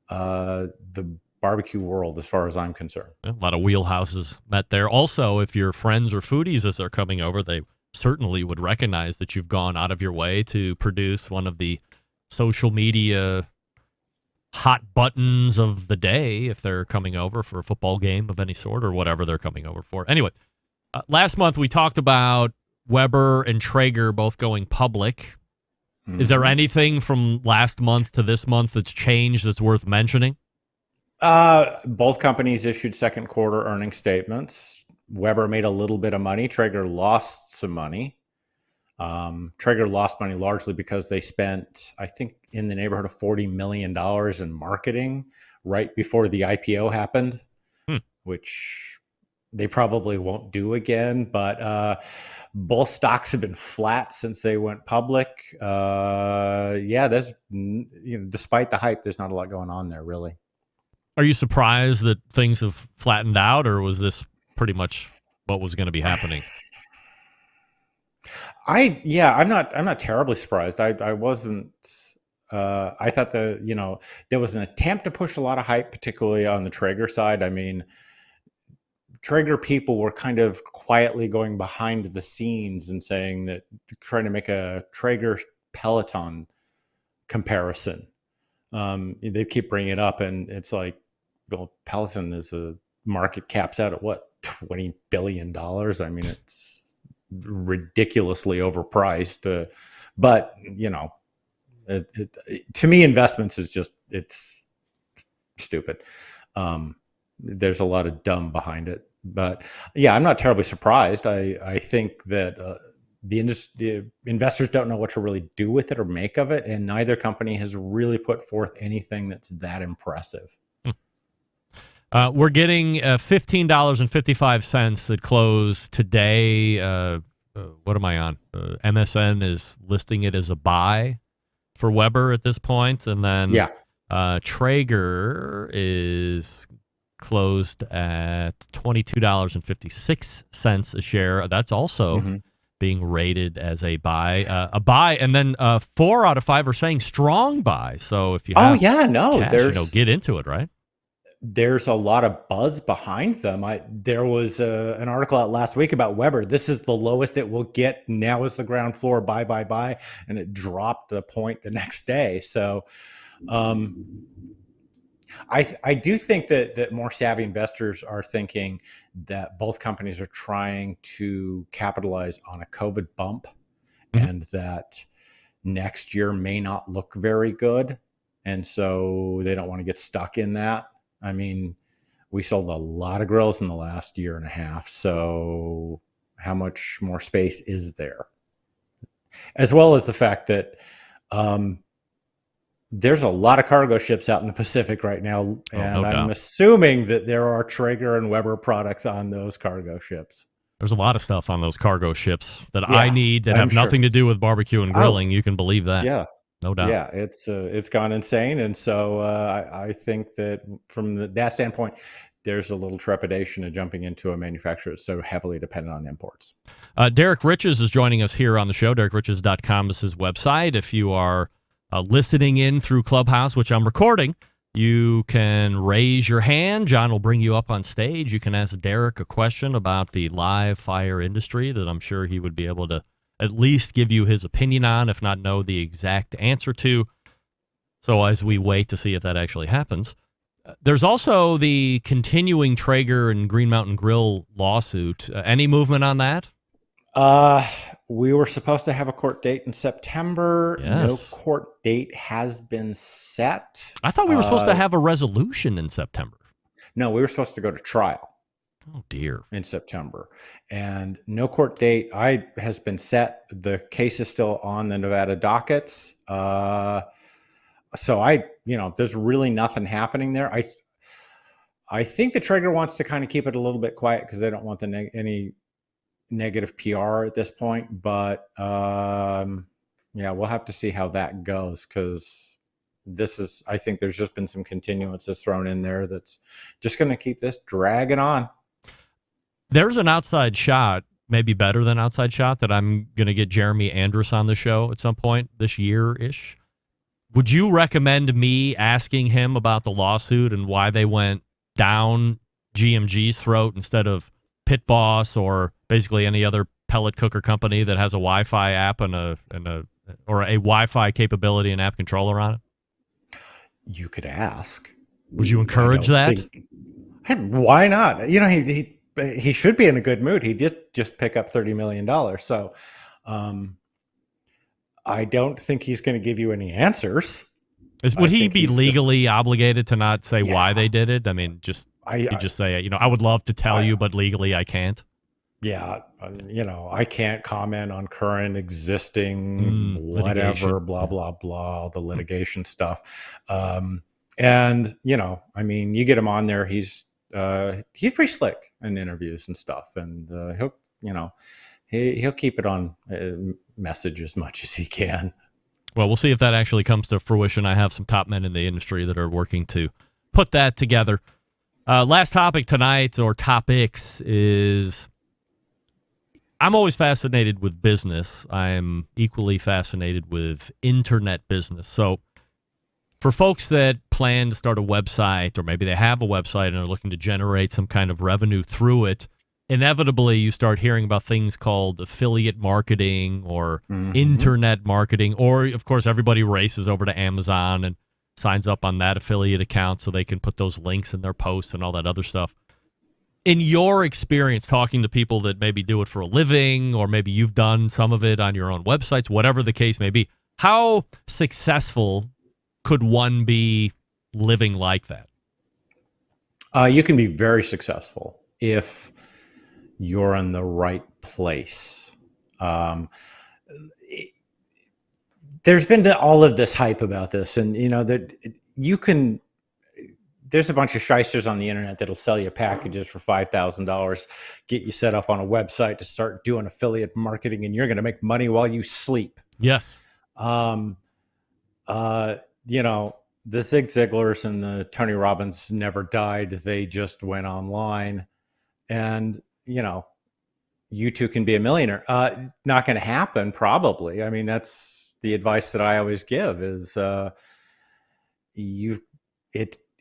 the barbecue world as far as I'm concerned. A lot of wheelhouses met there. Also, if your friends or foodies as they're coming over, they certainly would recognize that you've gone out of your way to produce one of the social media hot buttons of the day if they're coming over for a football game of any sort or whatever they're coming over for. Anyway, last month we talked about Weber and Traeger both going public. Mm-hmm. Is there anything from last month to this month that's changed that's worth mentioning? Both companies issued second quarter earnings statements. Weber made a little bit of money. Traeger lost some money. Traeger lost money largely because they spent, I think, in the neighborhood of $40 million in marketing right before the IPO happened, which they probably won't do again. But both stocks have been flat since they went public. There's, despite the hype, there's not a lot going on there, really. Are you surprised that things have flattened out, or was this pretty much what was going to be happening? I'm not terribly surprised. I wasn't. I thought there was an attempt to push a lot of hype, particularly on the Traeger side. I mean, Traeger people were kind of quietly going behind the scenes and saying that, trying to make a Traeger Peloton comparison. They keep bringing it up, and it's like, well, Peloton is a market caps out at what, $20 billion. I mean, it's ridiculously overpriced. But to me, investments is just, it's stupid. There's a lot of dumb behind it. But yeah, I'm not terribly surprised. I think that the investors don't know what to really do with it or make of it, and neither company has really put forth anything that's that impressive. We're getting $15.55 at close today. What am I on? MSN is listing it as a buy for Weber at this point, and then Traeger is closed at $22.56 a share. That's also being rated as a buy. And then 4 out of 5 are saying strong buy. So if you have cash, get into it, right? There's a lot of buzz behind them. There was an article out last week about Weber. This is the lowest it will get. Now is the ground floor, buy. And it dropped a point the next day. So I do think that more savvy investors are thinking that both companies are trying to capitalize on a COVID bump, and that next year may not look very good. And so they don't want to get stuck in that. I mean, we sold a lot of grills in the last year and a half. So how much more space is there? As well as the fact that there's a lot of cargo ships out in the Pacific right now. And I'm assuming that there are Traeger and Weber products on those cargo ships. There's a lot of stuff on those cargo ships that I need that have nothing to do with barbecue and grilling. You can believe that. Yeah. No doubt. Yeah, it's gone insane. And so I think that from that standpoint, there's a little trepidation in jumping into a manufacturer that's so heavily dependent on imports. Derrick Riches is joining us here on the show. DerrickRiches.com is his website. If you are listening in through Clubhouse, which I'm recording, you can raise your hand. John will bring you up on stage. You can ask Derrick a question about the live fire industry that I'm sure he would be able to at least give you his opinion on, if not know the exact answer to. So as we wait to see if that actually happens, there's also the continuing Traeger and Green Mountain Grill lawsuit. Any movement on that? We were supposed to have a court date in September. Yes. No court date has been set. I thought we were supposed to have a resolution in September. No, we were supposed to go to trial. Oh, dear. In September. And no court date has been set. The case is still on the Nevada dockets. So there's really nothing happening there. I think the Traeger wants to kind of keep it a little bit quiet because they don't want any negative PR at this point, but yeah, we'll have to see how that goes, because I think there's just been some continuances thrown in there that's just going to keep this dragging on. There's an outside shot, maybe better than outside shot, that I'm going to get Jeremy Andrus on the show at some point this year-ish. Would you recommend me asking him about the lawsuit and why they went down GMG's throat instead of Pit Boss or basically any other pellet cooker company that has a Wi-Fi app or a Wi-Fi capability and app controller on it? You could ask. Would you encourage that? Hey, why not? You know, he should be in a good mood. He did just pick up $30 million. So I don't think he's going to give you any answers. Would he be legally obligated to not say why they did it? I mean, just say, you know, I would love to tell you, but legally I can't. Yeah, you know, I can't comment on current existing whatever, litigation. blah, blah, blah, all the litigation stuff. And, you know, I mean, you get him on there, he's pretty slick in interviews and stuff. And he'll keep it on message as much as he can. Well, we'll see if that actually comes to fruition. I have some top men in the industry that are working to put that together. Last topic tonight, or topics, is I'm always fascinated with business. I'm equally fascinated with internet business. So for folks that plan to start a website, or maybe they have a website and are looking to generate some kind of revenue through it, inevitably you start hearing about things called affiliate marketing or internet marketing, or of course everybody races over to Amazon and signs up on that affiliate account so they can put those links in their posts and all that other stuff. In your experience talking to people that maybe do it for a living, or maybe you've done some of it on your own websites, whatever the case may be, how successful could one be living like that? You can be very successful if you're in the right place. There's been all of this hype about this, and you know that you can. There's a bunch of shysters on the internet that'll sell you packages for $5,000, get you set up on a website to start doing affiliate marketing, and you're going to make money while you sleep. Yes. You know, the Zig Ziglars and the Tony Robbins never died. They just went online, and you know, you too can be a millionaire. Not going to happen, probably. I mean, that's the advice that I always give is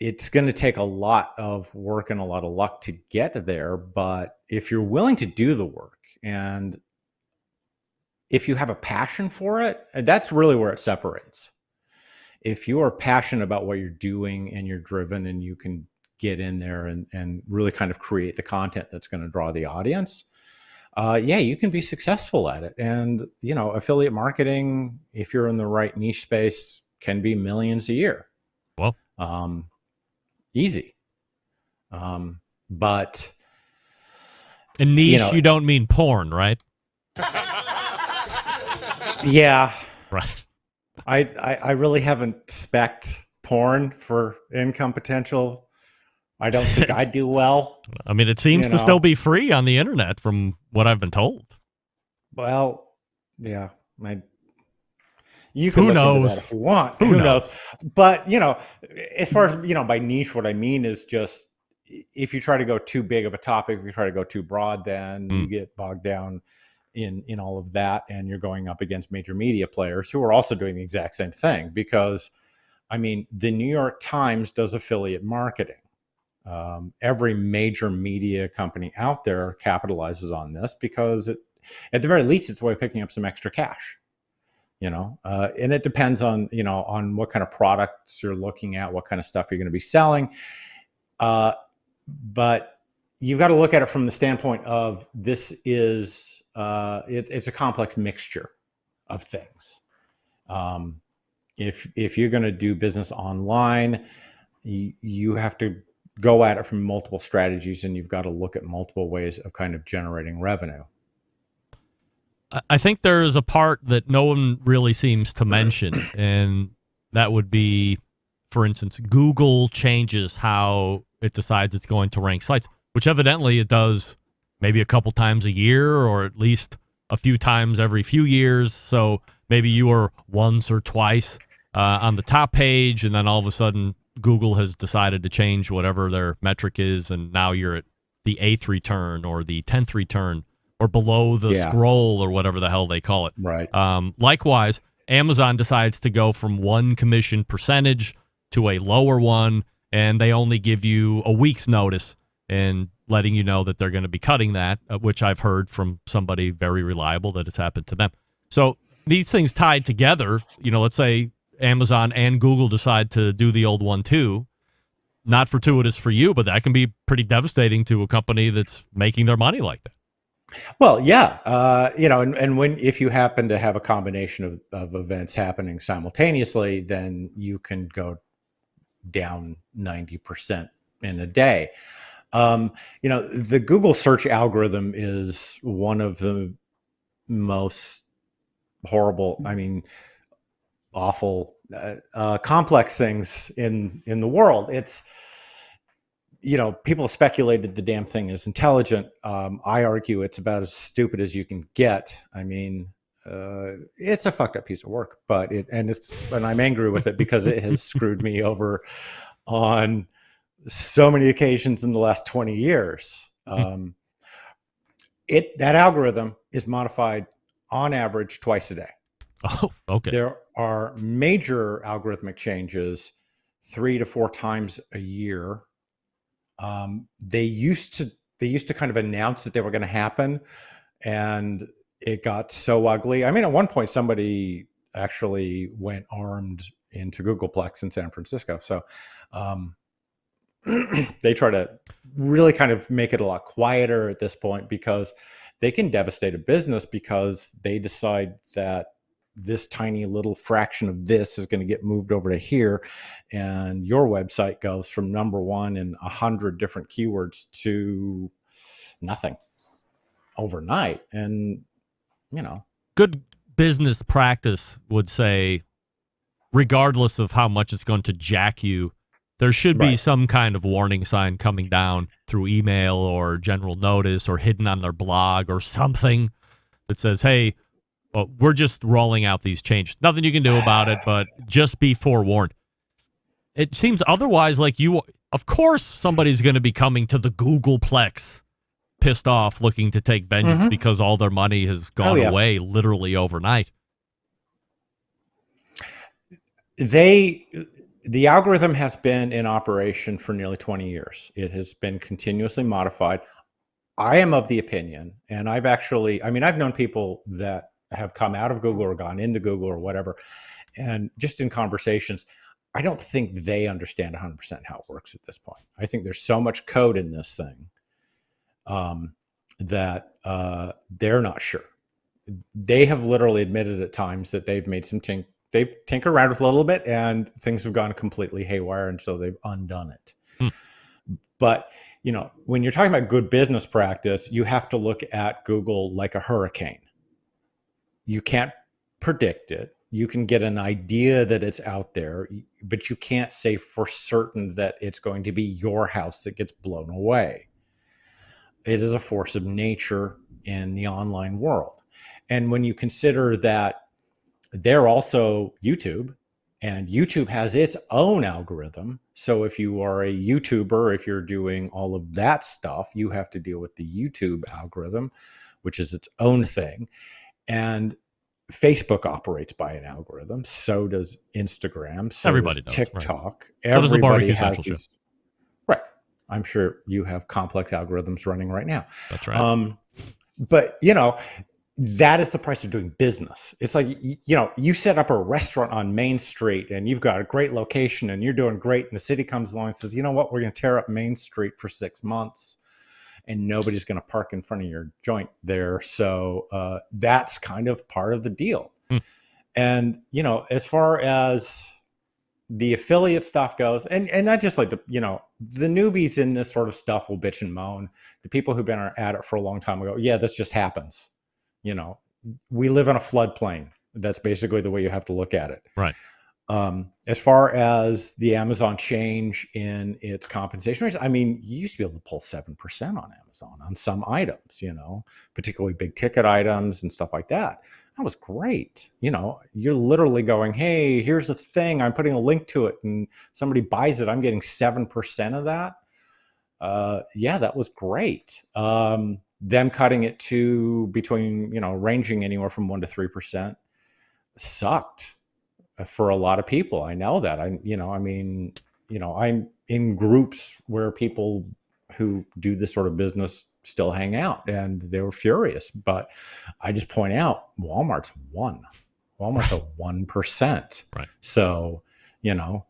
it's going to take a lot of work and a lot of luck to get there. But if you're willing to do the work, and if you have a passion for it, that's really where it separates. If you are passionate about what you're doing and you're driven and you can get in there and really kind of create the content that's going to draw the audience, yeah, you can be successful at it. And, you know, affiliate marketing, if you're in the right niche space, can be millions a year. Well, easy. But in niche, you don't mean porn, right? Yeah. Right. I really haven't spec'd porn for income potential. I don't think I do well. I mean, it seems to still be free on the internet from what I've been told. Well, yeah. You can Who look knows? into that if you want. Who knows? But, you know, as far as, you know, by niche, what I mean is just if you try to go too big of a topic, if you try to go too broad, then you get bogged down in all of that, and you're going up against major media players who are also doing the exact same thing. Because, I mean, the New York Times does affiliate marketing. Every major media company out there capitalizes on this because at the very least, it's a way of picking up some extra cash. You know, and it depends on, you know, on what kind of products you're looking at, what kind of stuff you're going to be selling. But you've got to look at it from the standpoint of this is it's a complex mixture of things. If you're going to do business online, you have to go at it from multiple strategies, and you've got to look at multiple ways of kind of generating revenue. I think there is a part that no one really seems to mention, and that would be, for instance, Google changes how it decides it's going to rank sites, which evidently it does maybe a couple times a year or at least a few times every few years. So maybe you were once or twice on the top page, and then all of a sudden Google has decided to change whatever their metric is, and now you're at the 8th return or the 10th return or below the scroll or whatever the hell they call it. Right. Likewise, Amazon decides to go from one commission percentage to a lower one, and they only give you a week's notice and letting you know that they're going to be cutting that, which I've heard from somebody very reliable that it's happened to them. So these things tied together, let's say Amazon and Google decide to do the old one too. Not fortuitous for you, but that can be pretty devastating to a company that's making their money like that. Well, yeah, and if you happen to have a combination of events happening simultaneously, then you can go down 90% in a day. The Google search algorithm is one of the most horrible, awful, complex things in the world. It's, people have speculated the damn thing is intelligent. I argue it's about as stupid as you can get. It's a fucked up piece of work, and I'm angry with it because it has screwed me over on so many occasions in the last 20 years. That algorithm is modified on average twice a day. Oh, okay. There are major algorithmic changes 3 to 4 times a year. They used to kind of announce that they were going to happen, and it got so ugly. At one point, somebody actually went armed into Googleplex in San Francisco. So they try to really kind of make it a lot quieter at this point because they can devastate a business because they decide that this tiny little fraction of this is going to get moved over to here, and your website goes from number 1 in 100 different keywords to nothing overnight. And good business practice would say, regardless of how much it's going to jack you, there should be some kind of warning sign coming down through email or general notice or hidden on their blog or something that says, hey, we're just rolling out these changes. Nothing you can do about it, but just be forewarned. It seems otherwise like of course, somebody's going to be coming to the Googleplex pissed off, looking to take vengeance because all their money has gone away literally overnight. The algorithm has been in operation for nearly 20 years. It has been continuously modified. I am of the opinion, and I've known people that have come out of Google or gone into Google or whatever, and just in conversations, I don't think they understand 100% how it works at this point. I think there's so much code in this thing that they're not sure. They have literally admitted at times that they've made they've tinkered around with a little bit and things have gone completely haywire, and so they've undone it. But, when you're talking about good business practice, you have to look at Google like a hurricane. You can't predict it. You can get an idea that it's out there, but you can't say for certain that it's going to be your house that gets blown away. It is a force of nature in the online world. And when you consider that they're also YouTube, and YouTube has its own algorithm. So if you are a YouTuber, if you're doing all of that stuff, you have to deal with the YouTube algorithm, which is its own thing. And Facebook operates by an algorithm. So does Instagram. So Everybody does does, TikTok. Right. So does the Everybody BBQ has Central these. Right. I'm sure you have complex algorithms running right now. That's right. But that is the price of doing business. It's like, you set up a restaurant on Main Street and you've got a great location and you're doing great. And the city comes along and says, you know what, we're going to tear up Main Street for 6 months and nobody's going to park in front of your joint there. So that's kind of part of the deal. And, as far as the affiliate stuff goes, and I just like to, the newbies in this sort of stuff will bitch and moan. The people who've been at it for a long time will go, yeah, this just happens. We live in a floodplain. That's basically the way you have to look at it. Right. As far as the Amazon change in its compensation rates, I mean, you used to be able to pull 7% on Amazon on some items, particularly big ticket items and stuff like that. That was great. You're literally going, hey, here's the thing. I'm putting a link to it and somebody buys it. I'm getting 7% of that. Yeah, that was great. Them cutting it to between, ranging anywhere from 1% to 3% sucked for a lot of people. I know that. I'm in groups where people who do this sort of business still hang out, and they were furious. But I just point out, Walmart's a 1%. Right. So, you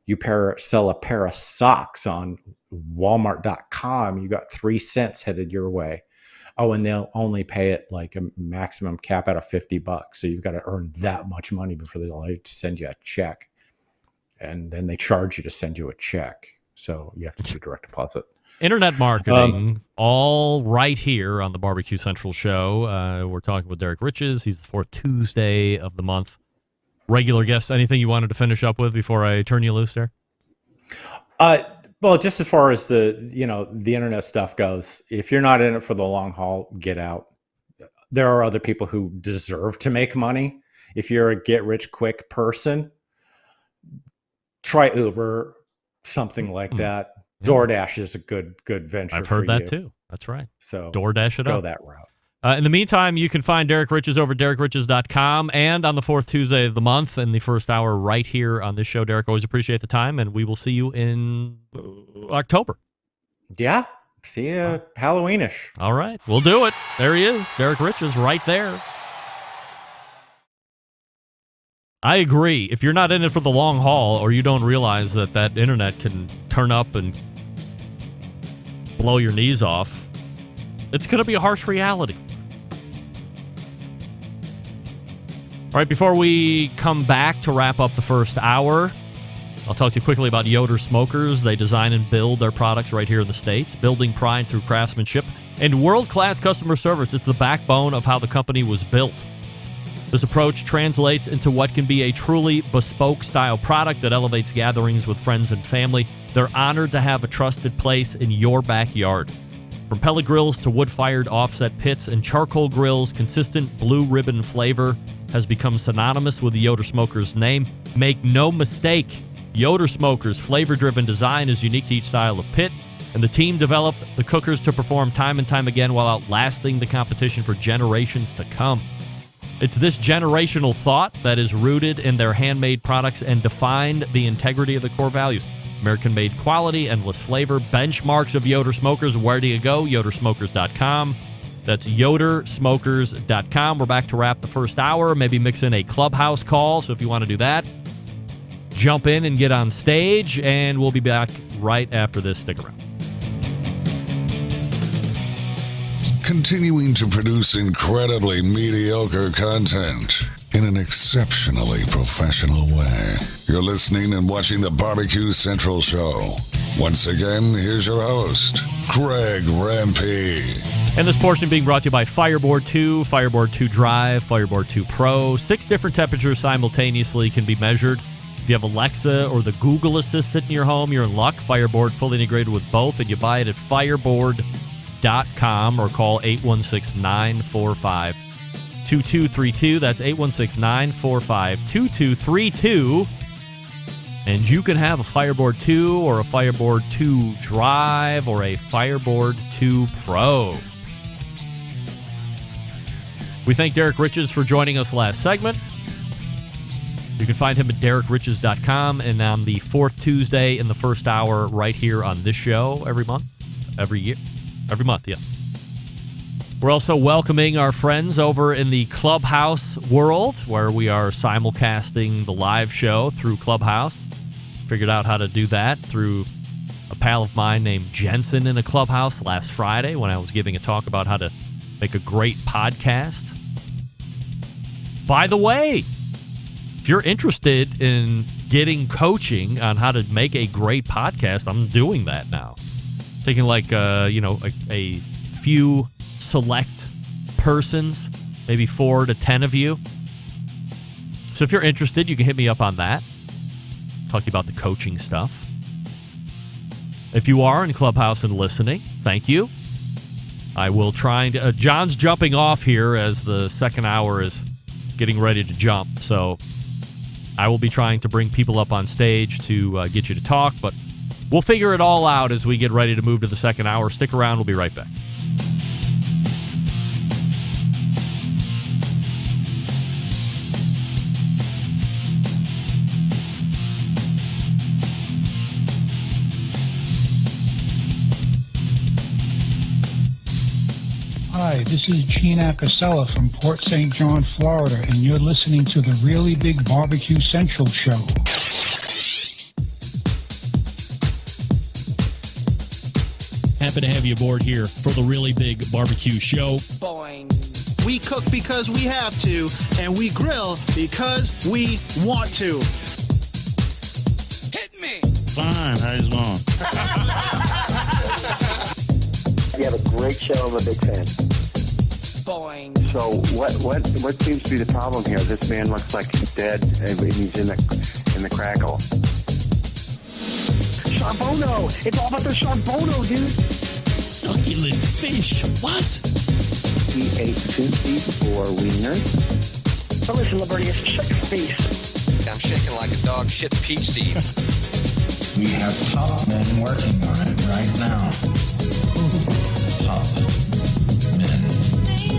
sell a pair of socks on Walmart.com, you got 3 cents headed your way. Oh, and they'll only pay it like a maximum cap out of $50. So you've got to earn that much money before they'll allow you to send you a check. And then they charge you to send you a check. So you have to do direct deposit. Internet marketing, all right here on the Barbecue Central show. We're talking with Derrick Riches. He's the fourth Tuesday of the month. Regular guest. Anything you wanted to finish up with before I turn you loose there? Well, just as far as the internet stuff goes, if you're not in it for the long haul, get out. There are other people who deserve to make money. If you're a get rich quick person, try Uber, something like that. Yeah. DoorDash is a good venture. I've heard that too. That's right. So DoorDash it go up. that route. In the meantime, you can find Derrick Riches over at DerrickRiches.com and on the fourth Tuesday of the month in the first hour right here on this show. Derrick, always appreciate the time, and we will see you in October. Yeah. See you Halloweenish. All right. We'll do it. There he is. Derrick Riches right there. I agree. If you're not in it for the long haul or you don't realize that internet can turn up and blow your knees off, it's going to be a harsh reality. All right, before we come back to wrap up the first hour, I'll talk to you quickly about Yoder Smokers. They design and build their products right here in the States, building pride through craftsmanship and world-class customer service. It's the backbone of how the company was built. This approach translates into what can be a truly bespoke style product that elevates gatherings with friends and family. They're honored to have a trusted place in your backyard. From pellet grills to wood-fired offset pits and charcoal grills, consistent blue ribbon flavor has become synonymous with the Yoder Smokers name. Make no mistake, Yoder Smokers' flavor-driven design is unique to each style of pit, and the team developed the cookers to perform time and time again while outlasting the competition for generations to come. It's this generational thought that is rooted in their handmade products and defined the integrity of the core values. American-made quality, endless flavor, benchmarks of Yoder Smokers. Where do you go? YoderSmokers.com. That's YoderSmokers.com. We're back to wrap the first hour, maybe mix in a clubhouse call. So if you want to do that, jump in and get on stage, and we'll be back right after this. Stick around. Continuing to produce incredibly mediocre content in an exceptionally professional way. You're listening and watching the Barbecue Central Show. Once again, here's your host, Greg Rempe. And this portion being brought to you by Fireboard 2, Fireboard 2 Drive, Fireboard 2 Pro. 6 different temperatures simultaneously can be measured. If you have Alexa or the Google Assistant in your home, you're in luck. Fireboard fully integrated with both, and you buy it at fireboard.com or call 816-945-2232. That's 816-945-2232. And you can have a Fireboard 2 or a Fireboard 2 Drive or a Fireboard 2 Pro. We thank Derrick Riches for joining us last segment. You can find him at DerrickRiches.com and on the fourth Tuesday in the first hour right here on this show every month. Every month, yeah. We're also welcoming our friends over in the Clubhouse world, where we are simulcasting the live show through Clubhouse. Figured out how to do that through a pal of mine named Jensen in a Clubhouse last Friday when I was giving a talk about how to make a great podcast. By the way, if you're interested in getting coaching on how to make a great podcast, I'm doing that now. Taking a few select persons, maybe 4 to 10 of you. So if you're interested, you can hit me up on that. talking about the coaching stuff. If you are in Clubhouse and listening, thank you. I will try and... John's jumping off here as the second hour is getting ready to jump, so I will be trying to bring people up on stage to get you to talk, but we'll figure it all out as we get ready to move to the second hour. Stick around. We'll be right back. Hi, this is Gene Acasella from Port St. John, Florida, and you're listening to the Really Big Barbecue Central Show. Happy to have you aboard here for the Really Big Barbecue Show. Boing. We cook because we have to, and we grill because we want to. Hit me! Fine, how you doing? You have a great show. I'm a big fan. Boing. So what seems to be the problem here? This man looks like he's dead and he's in the crackle. Charbono! It's all about the charbono, dude! Succulent fish. What? He ate 2 feet for wieners. So listen, Liberty, shut your face. I'm shaking like a dog shit peach seeds. We have top men working on it right now. Top men.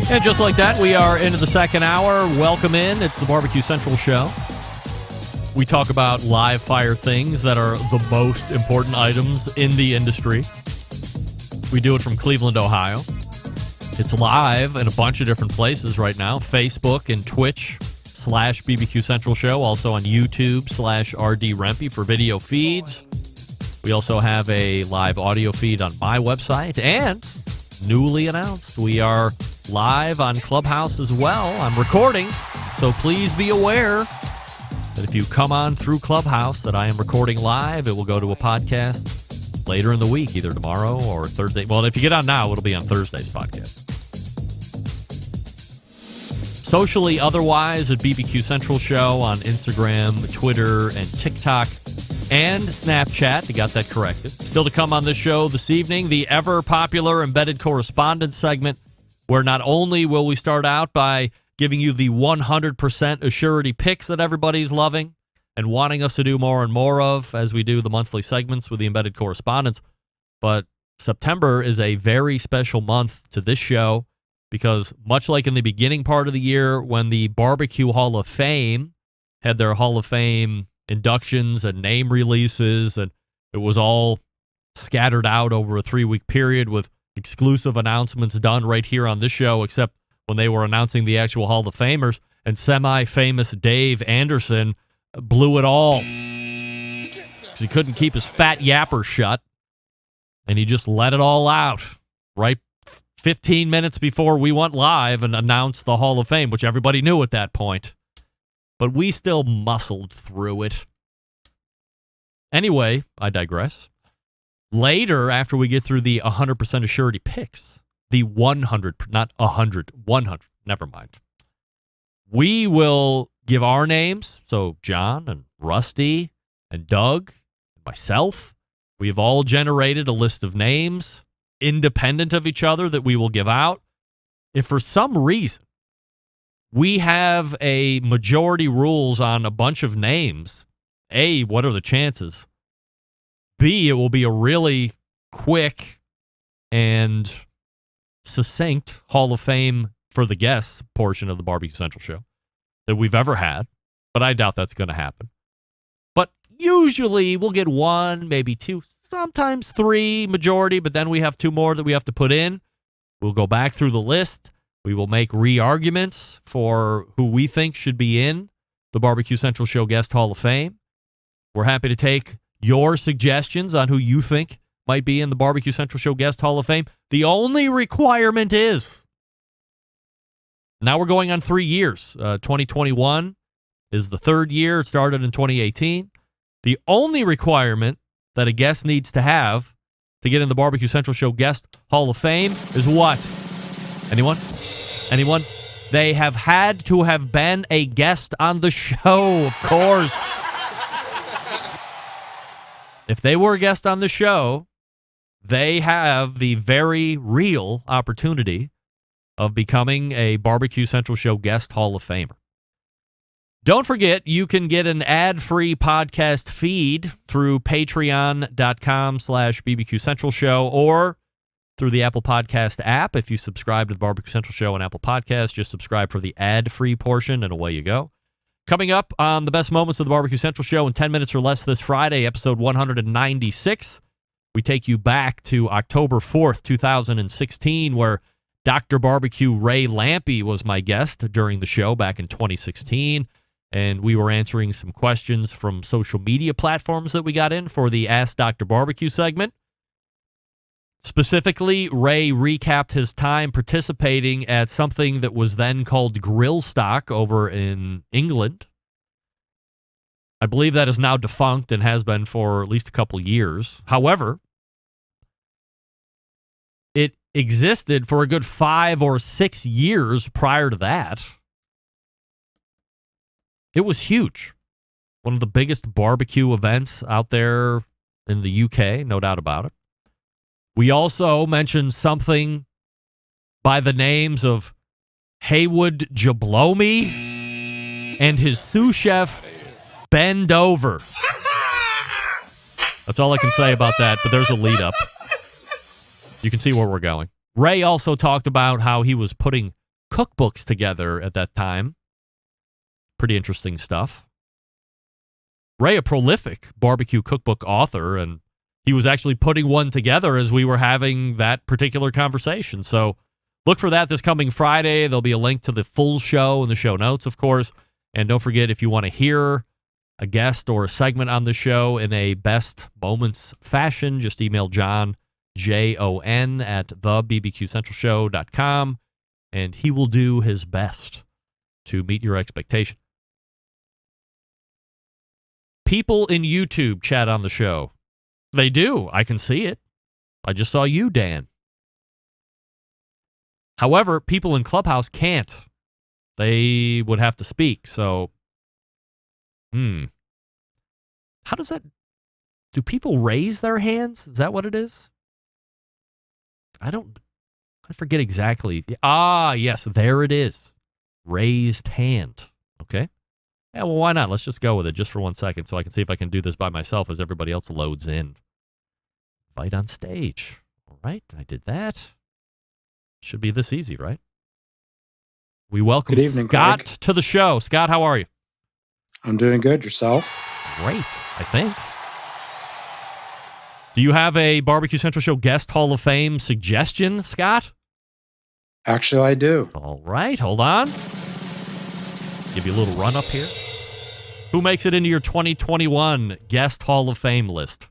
And just like that, we are into the second hour. Welcome in. It's the Barbecue Central Show. We talk about live fire things that are the most important items in the industry. We do it from Cleveland, Ohio. It's live in a bunch of different places right now. Facebook and Twitch /BBQ Central Show. Also on YouTube /RD Rempe for video feeds. We also have a live audio feed on my website. And newly announced, we are live on Clubhouse as well. I'm recording, so please be aware that if you come on through Clubhouse that I am recording live, it will go to a podcast later in the week, either tomorrow or Thursday. Well, if you get on now, it'll be on Thursday's podcast. Socially, otherwise, at BBQ Central Show on Instagram, Twitter, and TikTok, and Snapchat. You got that corrected. Still to come on this show this evening, the ever-popular Embedded Correspondent segment, where not only will we start out by giving you the 100% assurity picks that everybody's loving and wanting us to do more and more of as we do the monthly segments with the Embedded Correspondents, but September is a very special month to this show because much like in the beginning part of the year when the Barbecue Hall of Fame had their Hall of Fame inductions and name releases, and it was all scattered out over a 3-week period with exclusive announcements done right here on this show, except when they were announcing the actual Hall of Famers, and semi-famous Dave Anderson blew it all. He couldn't keep his fat yapper shut, and he just let it all out right 15 minutes before we went live and announced the Hall of Fame, which everybody knew at that point. But we still muscled through it. Anyway, I digress. Later, after we get through the 100% assurity picks, the 100, not 100, 100, never mind. We will give our names. So John and Rusty and Doug and myself, we've all generated a list of names independent of each other that we will give out. If for some reason we have a majority rules on a bunch of names, A, what are the chances? B, it will be a really quick and succinct Hall of Fame for the guests portion of the Barbecue Central Show that we've ever had, but I doubt that's going to happen. But usually we'll get 1, maybe 2, sometimes 3 majority, but then we have 2 more that we have to put in. We'll go back through the list. We will make re-arguments for who we think should be in the Barbecue Central Show Guest Hall of Fame. We're happy to take your suggestions on who you think might be in the Barbecue Central Show Guest Hall of Fame. The only requirement is, now we're going on 3 years. 2021 is the 3rd year. It started in 2018. The only requirement that a guest needs to have to get in the Barbecue Central Show Guest Hall of Fame is what? Anyone? Anyone? They have had to have been a guest on the show, of course. if they were a guest on the show, they have the very real opportunity of becoming a Barbecue Central Show guest Hall of Famer. Don't forget, you can get an ad-free podcast feed through patreon.com/BBQ Central Show or through the Apple Podcast app. If you subscribe to the Barbecue Central Show on Apple Podcasts, just subscribe for the ad-free portion, and away you go. Coming up on the best moments of the Barbecue Central Show in 10 minutes or less this Friday, episode 196, we take you back to October 4th, 2016, where Dr. Barbecue Ray Lampe was my guest during the show back in 2016, and we were answering some questions from social media platforms that we got in for the Ask Dr. Barbecue segment. Specifically, Ray recapped his time participating at something that was then called Grill Stock over in England. I believe that is now defunct and has been for at least a couple years. However, it existed for a good 5 or 6 years prior to that. It was huge. One of the biggest barbecue events out there in the UK, no doubt about it. We also mentioned something by the names of Haywood Jablomi and his sous chef, Ben Dover. That's all I can say about that, but there's a lead up. You can see where we're going. Ray also talked about how he was putting cookbooks together at that time. Pretty interesting stuff. Ray, a prolific barbecue cookbook author, and he was actually putting one together as we were having that particular conversation. So look for that this coming Friday. There'll be a link to the full show in the show notes, of course. And don't forget, if you want to hear a guest or a segment on the show in a best moments fashion, just email John, Jon, at thebbqcentralshow.com, and he will do his best to meet your expectation. People in YouTube chat on the show. They do. I can see it. I just saw you, Dan. However, people in Clubhouse can't. They would have to speak. So, how does that... Do people raise their hands? Is that what it is? I forget exactly. Ah, yes, there it is. Raised hand. Okay. Yeah, well, why not? Let's just go with it just for 1 second so I can see if I can do this by myself as everybody else loads in. Invite on stage. All right, I did that. Should be this easy, right? We welcome Scott to the show. Scott, how are you? I'm doing good. Yourself? Great, I think. Do you have a Barbecue Central Show Guest Hall of Fame suggestion, Scott? Actually, I do. All right, hold on. Give you a little run up here. Who makes it into your 2021 Guest Hall of Fame list?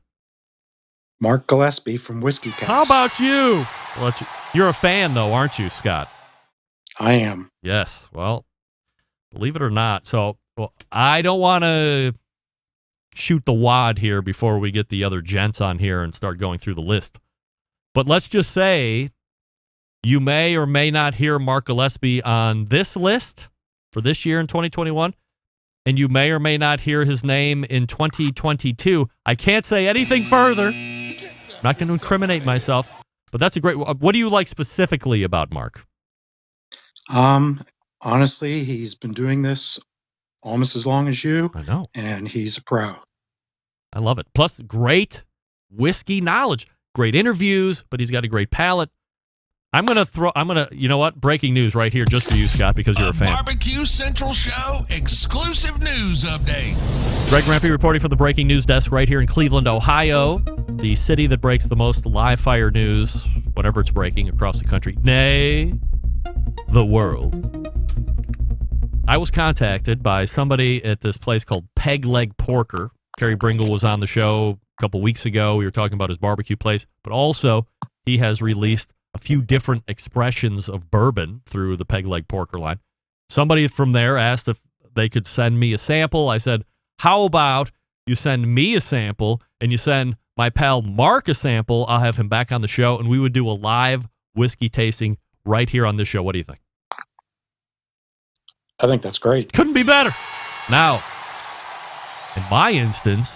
Mark Gillespie from Whiskey Cast. How about you? Well, you're a fan, though, aren't you, Scott? I am. Yes. Well, believe it or not. So, I don't want to shoot the wad here before we get the other gents on here and start going through the list. But let's just say you may or may not hear Mark Gillespie on this list for this year in 2021, and you may or may not hear his name in 2022. I can't say anything further. I'm not going to incriminate myself, but that's a great... What do you like specifically about Mark? Honestly, he's been doing this almost as long as you. I know. And he's a pro. I love it. Plus, great whiskey knowledge, great interviews, but he's got a great palate. You know what? Breaking news right here just for you, Scott, because you're a fan. Barbecue Central Show exclusive news update. Greg Rampey reporting from the breaking news desk right here in Cleveland, Ohio, the city that breaks the most live fire news whenever it's breaking across the country, nay, the world. I was contacted by somebody at this place called Peg Leg Porker. Kerry Bringle was on the show a couple weeks ago. We were talking about his barbecue place, but also he has released a few different expressions of bourbon through the Peg Leg Porker line. Somebody from there asked if they could send me a sample. I said, how about you send me a sample and you send my pal Mark a sample? I'll have him back on the show, and we would do a live whiskey tasting right here on this show. What do you think? I think that's great. Couldn't be better. Now, in my instance,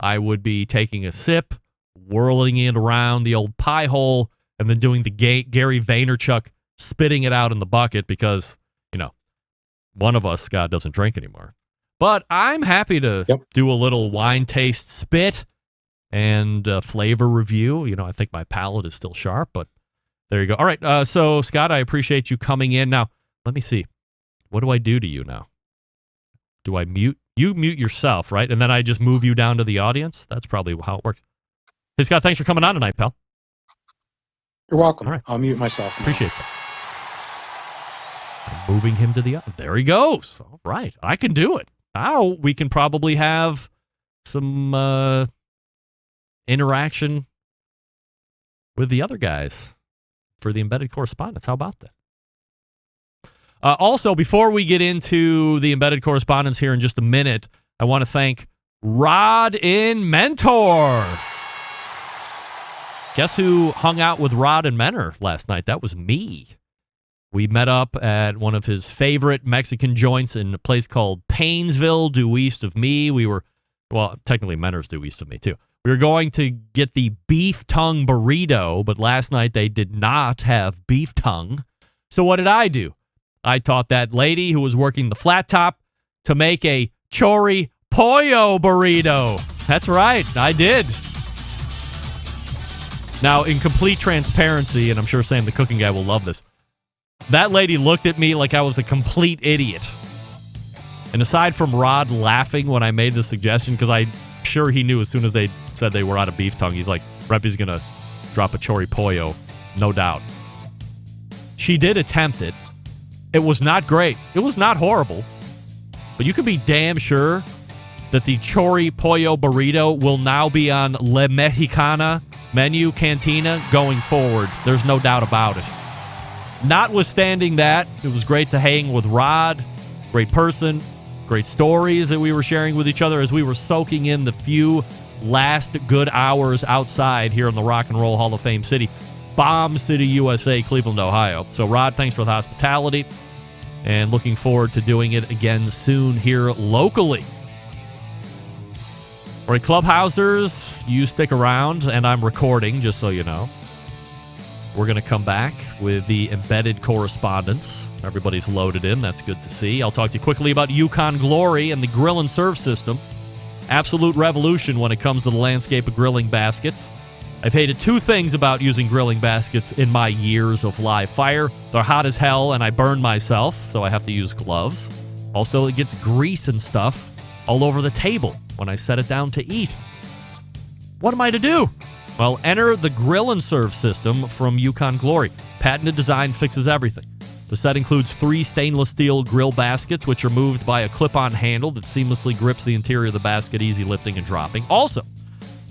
I would be taking a sip, whirling it around the old pie hole, and then doing the Gary Vaynerchuk spitting it out in the bucket because, one of us, Scott, doesn't drink anymore. But I'm happy to do a little wine taste spit and flavor review. I think my palate is still sharp, but there you go. All right, so, Scott, I appreciate you coming in. Now, let me see. What do I do to you now? Do I mute? You mute yourself, right? And then I just move you down to the audience? That's probably how it works. Hey, Scott, thanks for coming on tonight, pal. You're welcome. All right. I'll mute myself now. Appreciate that. I'm moving him to the audience. There he goes. All right. I can do it. Now we can probably have some interaction with the other guys for the embedded correspondence. How about that? Also, before we get into the embedded correspondence here in just a minute, I want to thank Rod in Mentor. Guess who hung out with Rod in Mentor last night? That was me. We met up at one of his favorite Mexican joints in a place called Paynesville, due east of me. Technically Mentor's due east of me, too. We were going to get the beef tongue burrito, but last night they did not have beef tongue. So what did I do? I taught that lady who was working the flat top to make a chori pollo burrito. That's right, I did. Now, in complete transparency, and I'm sure Sam the cooking guy will love this, that lady looked at me like I was a complete idiot. And aside from Rod laughing when I made the suggestion, because I'm sure he knew as soon as they said they were out of beef tongue, he's like, Reppy's going to drop a chori pollo, no doubt. She did attempt it. It was not great. It was not horrible. But you can be damn sure that the chori pollo burrito will now be on La Mexicana menu cantina going forward. There's no doubt about it. Notwithstanding that, it was great to hang with Rod. Great person. Great stories that we were sharing with each other as we were soaking in the few last good hours outside here in the Rock and Roll Hall of Fame city. Bomb City, USA, Cleveland, Ohio. So, Rod, thanks for the hospitality. And looking forward to doing it again soon here locally. All right, Clubhousers, you stick around, and I'm recording, just so you know. We're going to come back with the embedded correspondence. Everybody's loaded in. That's good to see. I'll talk to you quickly about Yukon Glory and the grill and serve system. Absolute revolution when it comes to the landscape of grilling baskets. I've hated two things about using grilling baskets in my years of live fire. They're hot as hell, and I burn myself, so I have to use gloves. Also, it gets grease and stuff all over the table when I set it down to eat. What am I to do? Well, enter the grill and serve system from Yukon Glory. Patented design fixes everything. The set includes 3 stainless steel grill baskets, which are moved by a clip-on handle that seamlessly grips the interior of the basket, easy lifting and dropping. Also,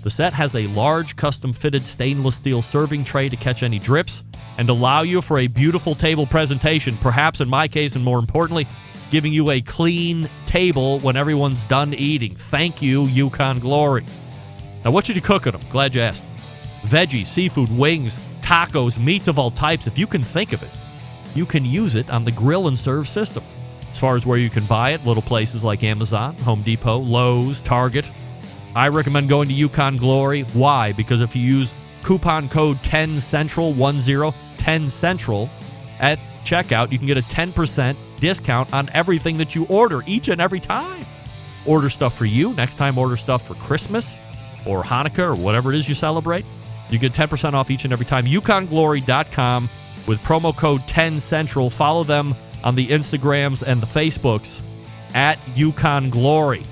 the set has a large custom-fitted stainless steel serving tray to catch any drips and allow you for a beautiful table presentation, perhaps in my case, and more importantly, giving you a clean table when everyone's done eating. Thank you, Yukon Glory. Now, what should you cook at them? Glad you asked. Veggies, seafood, wings, tacos, meats of all types. If you can think of it, you can use it on the grill and serve system. As far as where you can buy it, little places like Amazon, Home Depot, Lowe's, Target. I recommend going to Yukon Glory. Why? Because if you use coupon code 10CENTRAL, 10CENTRAL, at checkout, you can get a 10% discount on everything that you order each and every time. Order stuff for you. Next time, order stuff for Christmas or Hanukkah or whatever it is you celebrate. You get 10% off each and every time. YukonGlory.com with promo code 10CENTRAL. Follow them on the Instagrams and the Facebooks at Yukon Glory.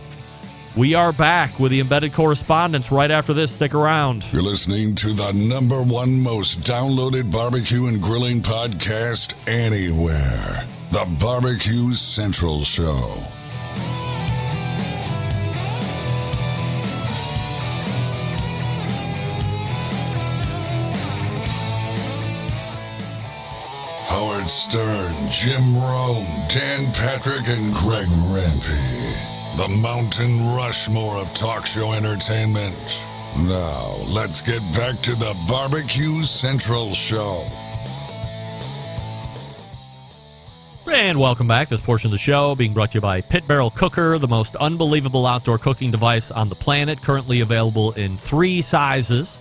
We are back with the embedded correspondence right after this. Stick around. You're listening to the #1 most downloaded barbecue and grilling podcast anywhere. The BBQ Central Show. Howard Stern, Jim Rome, Dan Patrick, and Greg Rempe. The Mountain Rushmore of talk show entertainment. Now, let's get back to the BBQ Central Show. And welcome back. This portion of the show being brought to you by Pit Barrel Cooker, the most unbelievable outdoor cooking device on the planet, currently available in 3 sizes.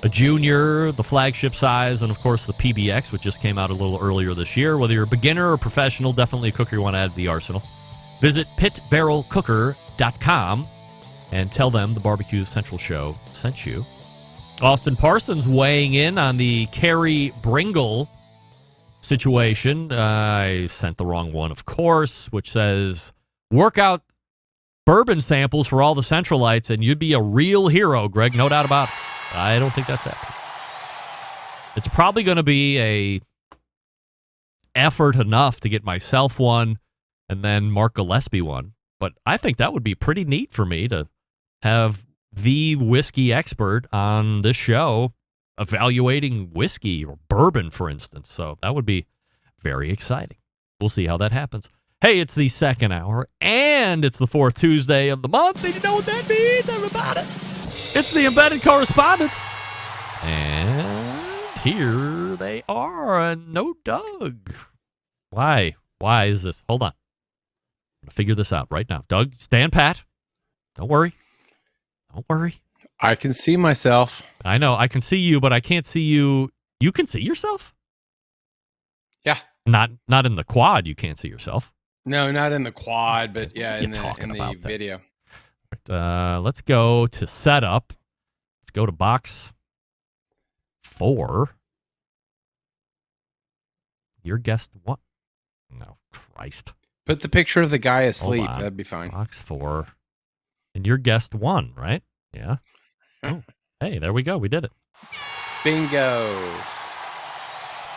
A junior, the flagship size, and of course the PBX, which just came out a little earlier this year. Whether you're a beginner or professional, definitely a cooker you want to add to the arsenal. Visit pitbarrelcooker.com and tell them the Barbecue Central Show sent you. Austin Parsons weighing in on the Carrie Bringle situation. I sent the wrong one, of course, which says, work out bourbon samples for all the Centralites and you'd be a real hero, Greg. No doubt about it. I don't think that's happening. It's probably going to be a effort enough to get myself one and then Mark Gillespie one. But I think that would be pretty neat for me to have the whiskey expert on this show evaluating whiskey or bourbon, for instance. So that would be very exciting. We'll see how that happens. Hey, it's the second hour, and it's the 4th Tuesday of the month. And you know what that means, everybody? It's the Embedded Correspondence. And here they are, and no Doug. Why? Why is this? Hold on. I'm going to figure this out right now. Doug, stand pat. Don't worry. Don't worry. I can see myself. I know. I can see you, but I can't see you. You can see yourself? Yeah. Not in the quad, you can't see yourself. No, not in the quad, but yeah, in the video. Right, let's go to setup. Let's go to box 4. Your guest what? No, Christ. Put the picture of the guy asleep. That'd be fine. Box 4. And your guest 1, right? Yeah. Oh, hey, there we go. We did it. Bingo.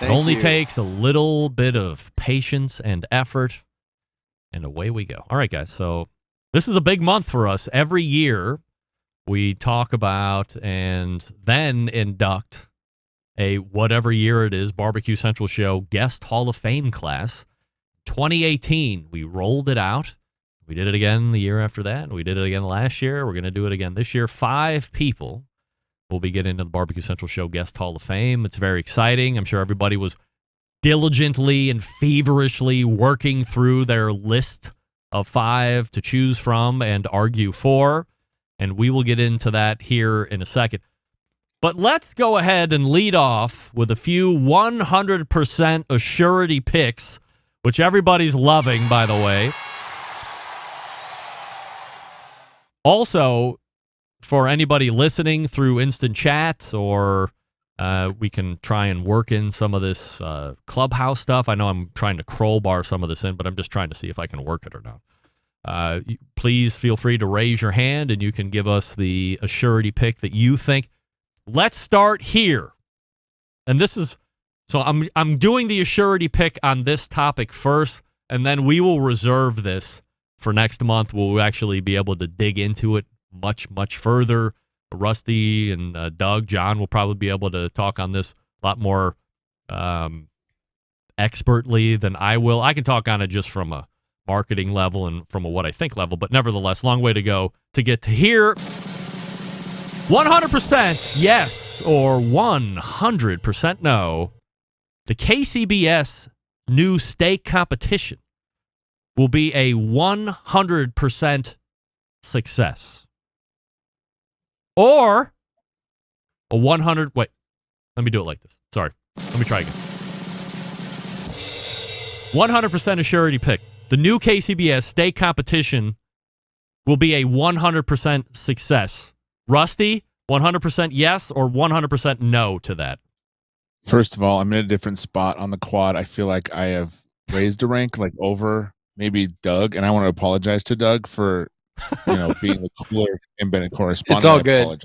It only takes a little bit of patience and effort, and away we go. All right, guys. So this is a big month for us. Every year we talk about and then induct a whatever year it is Barbecue Central Show Guest Hall of Fame class. 2018, we rolled it out. We did it again the year after that. We did it again last year. We're going to do it again this year. 5 people will be getting into the Barbecue Central Show Guest Hall of Fame. It's very exciting. I'm sure everybody was diligently and feverishly working through their list of 5 to choose from and argue for. And we will get into that here in a second. But let's go ahead and lead off with a few 100% assurity picks, which everybody's loving, by the way. Also, for anybody listening through instant chat, or we can try and work in some of this Clubhouse stuff. I know I'm trying to crowbar some of this in, but I'm just trying to see if I can work it or not. Please feel free to raise your hand, and you can give us the assurity pick that you think. Let's start here. And this is, so I'm doing the assurity pick on this topic first, and then we will reserve this for next month. We'll actually be able to dig into it much, much further. Rusty and Doug, John will probably be able to talk on this a lot more expertly than I will. I can talk on it just from a marketing level and from a what I think level, but nevertheless, long way to go to get to here. 100% yes or 100% no. The KCBS new steak competition will be a 100% success. Or a 100... Wait, let me do it like this. Sorry. Let me try again. 100% assurity pick. The new KCBS steak competition will be a 100% success. Rusty, 100% yes or 100% no to that? First of all, I'm in a different spot on the quad. I feel like I have raised a rank like over maybe Doug, and I want to apologize to Doug for being the cooler embedded correspondent. It's all good.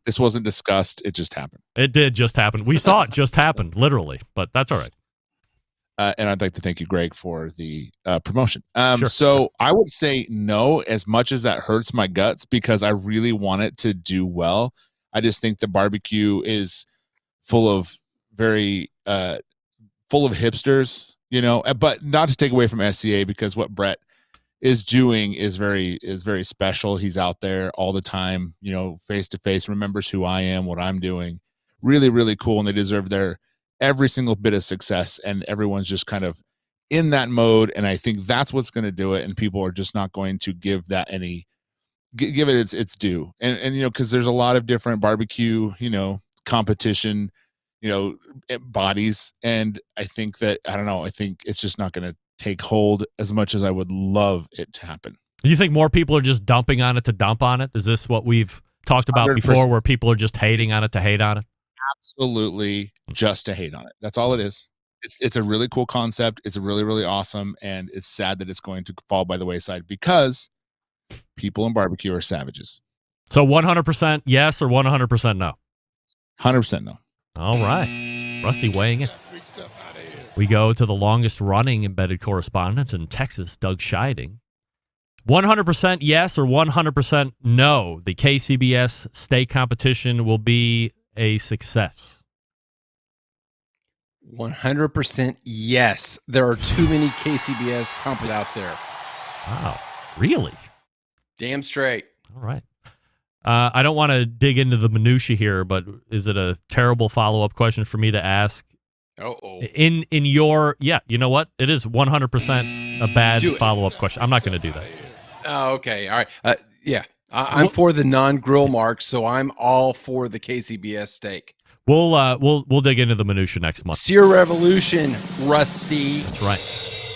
This wasn't discussed. It just happened. It did just happen. We saw it just happen, literally, but that's all right. And I'd like to thank you, Greg, for the promotion. Sure. So I would say no, as much as that hurts my guts, because I really want it to do well. I just think the barbecue is full of very full of hipsters, but not to take away from SCA, because what Brett is doing is very special. He's out there all the time, face to face, remembers who I am, what I'm doing. Really, really cool. And they deserve every single bit of success, and everyone's just kind of in that mode, and I think that's what's going to do it. And people are just not going to give that give it its due. And because there's a lot of different barbecue, competition, bodies, and I think that I don't know. I think it's just not going to take hold as much as I would love it to happen. You think more people are just dumping on it to dump on it? Is this what we've talked about 100%. before, where people are just hating on it to hate on it? Absolutely, just to hate on it. That's all it is. It's a really cool concept. It's really, really awesome, and it's sad that it's going to fall by the wayside because people in barbecue are savages. So 100% yes or 100% no? 100% no. All right. Rusty weighing in. We go to the longest running embedded correspondent in Texas, Doug Scheiding. 100% yes or 100% no, the KCBS steak competition will be a success. 100% yes. There are too many KCBS companies out there. Wow. Really? Damn straight. All right. I don't want to dig into the minutia here, but is it a terrible follow-up question for me to ask? Uh-oh. In your, yeah, you know what? It is 100% a bad follow-up question. I'm not going to do that. Oh, okay. All right. Yeah. I'm for the non-grill marks, so I'm all for the KCBS steak. We'll dig into the minutia next month. Sear Revolution, Rusty. That's right.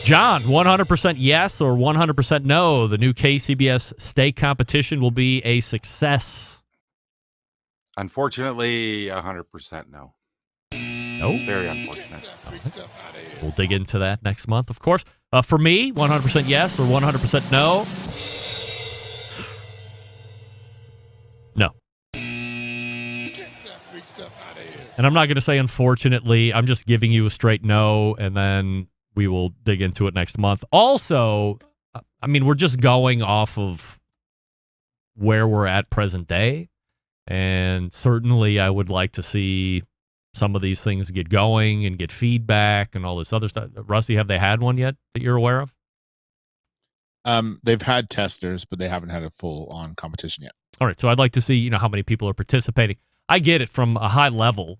John, 100% yes or 100% no, the new KCBS steak competition will be a success. Unfortunately, 100% no. No? Very unfortunate. Right. We'll dig into that next month, of course. For me, 100% yes or 100% no. No. And I'm not going to say unfortunately. I'm just giving you a straight no, and then we will dig into it next month. Also, I mean, we're just going off of where we're at present day, and certainly I would like to see some of these things get going and get feedback and all this other stuff. Rusty, have they had one yet that you're aware of? They've had testers, but they haven't had a full-on competition yet. All right, so I'd like to see, how many people are participating. I get it from a high level.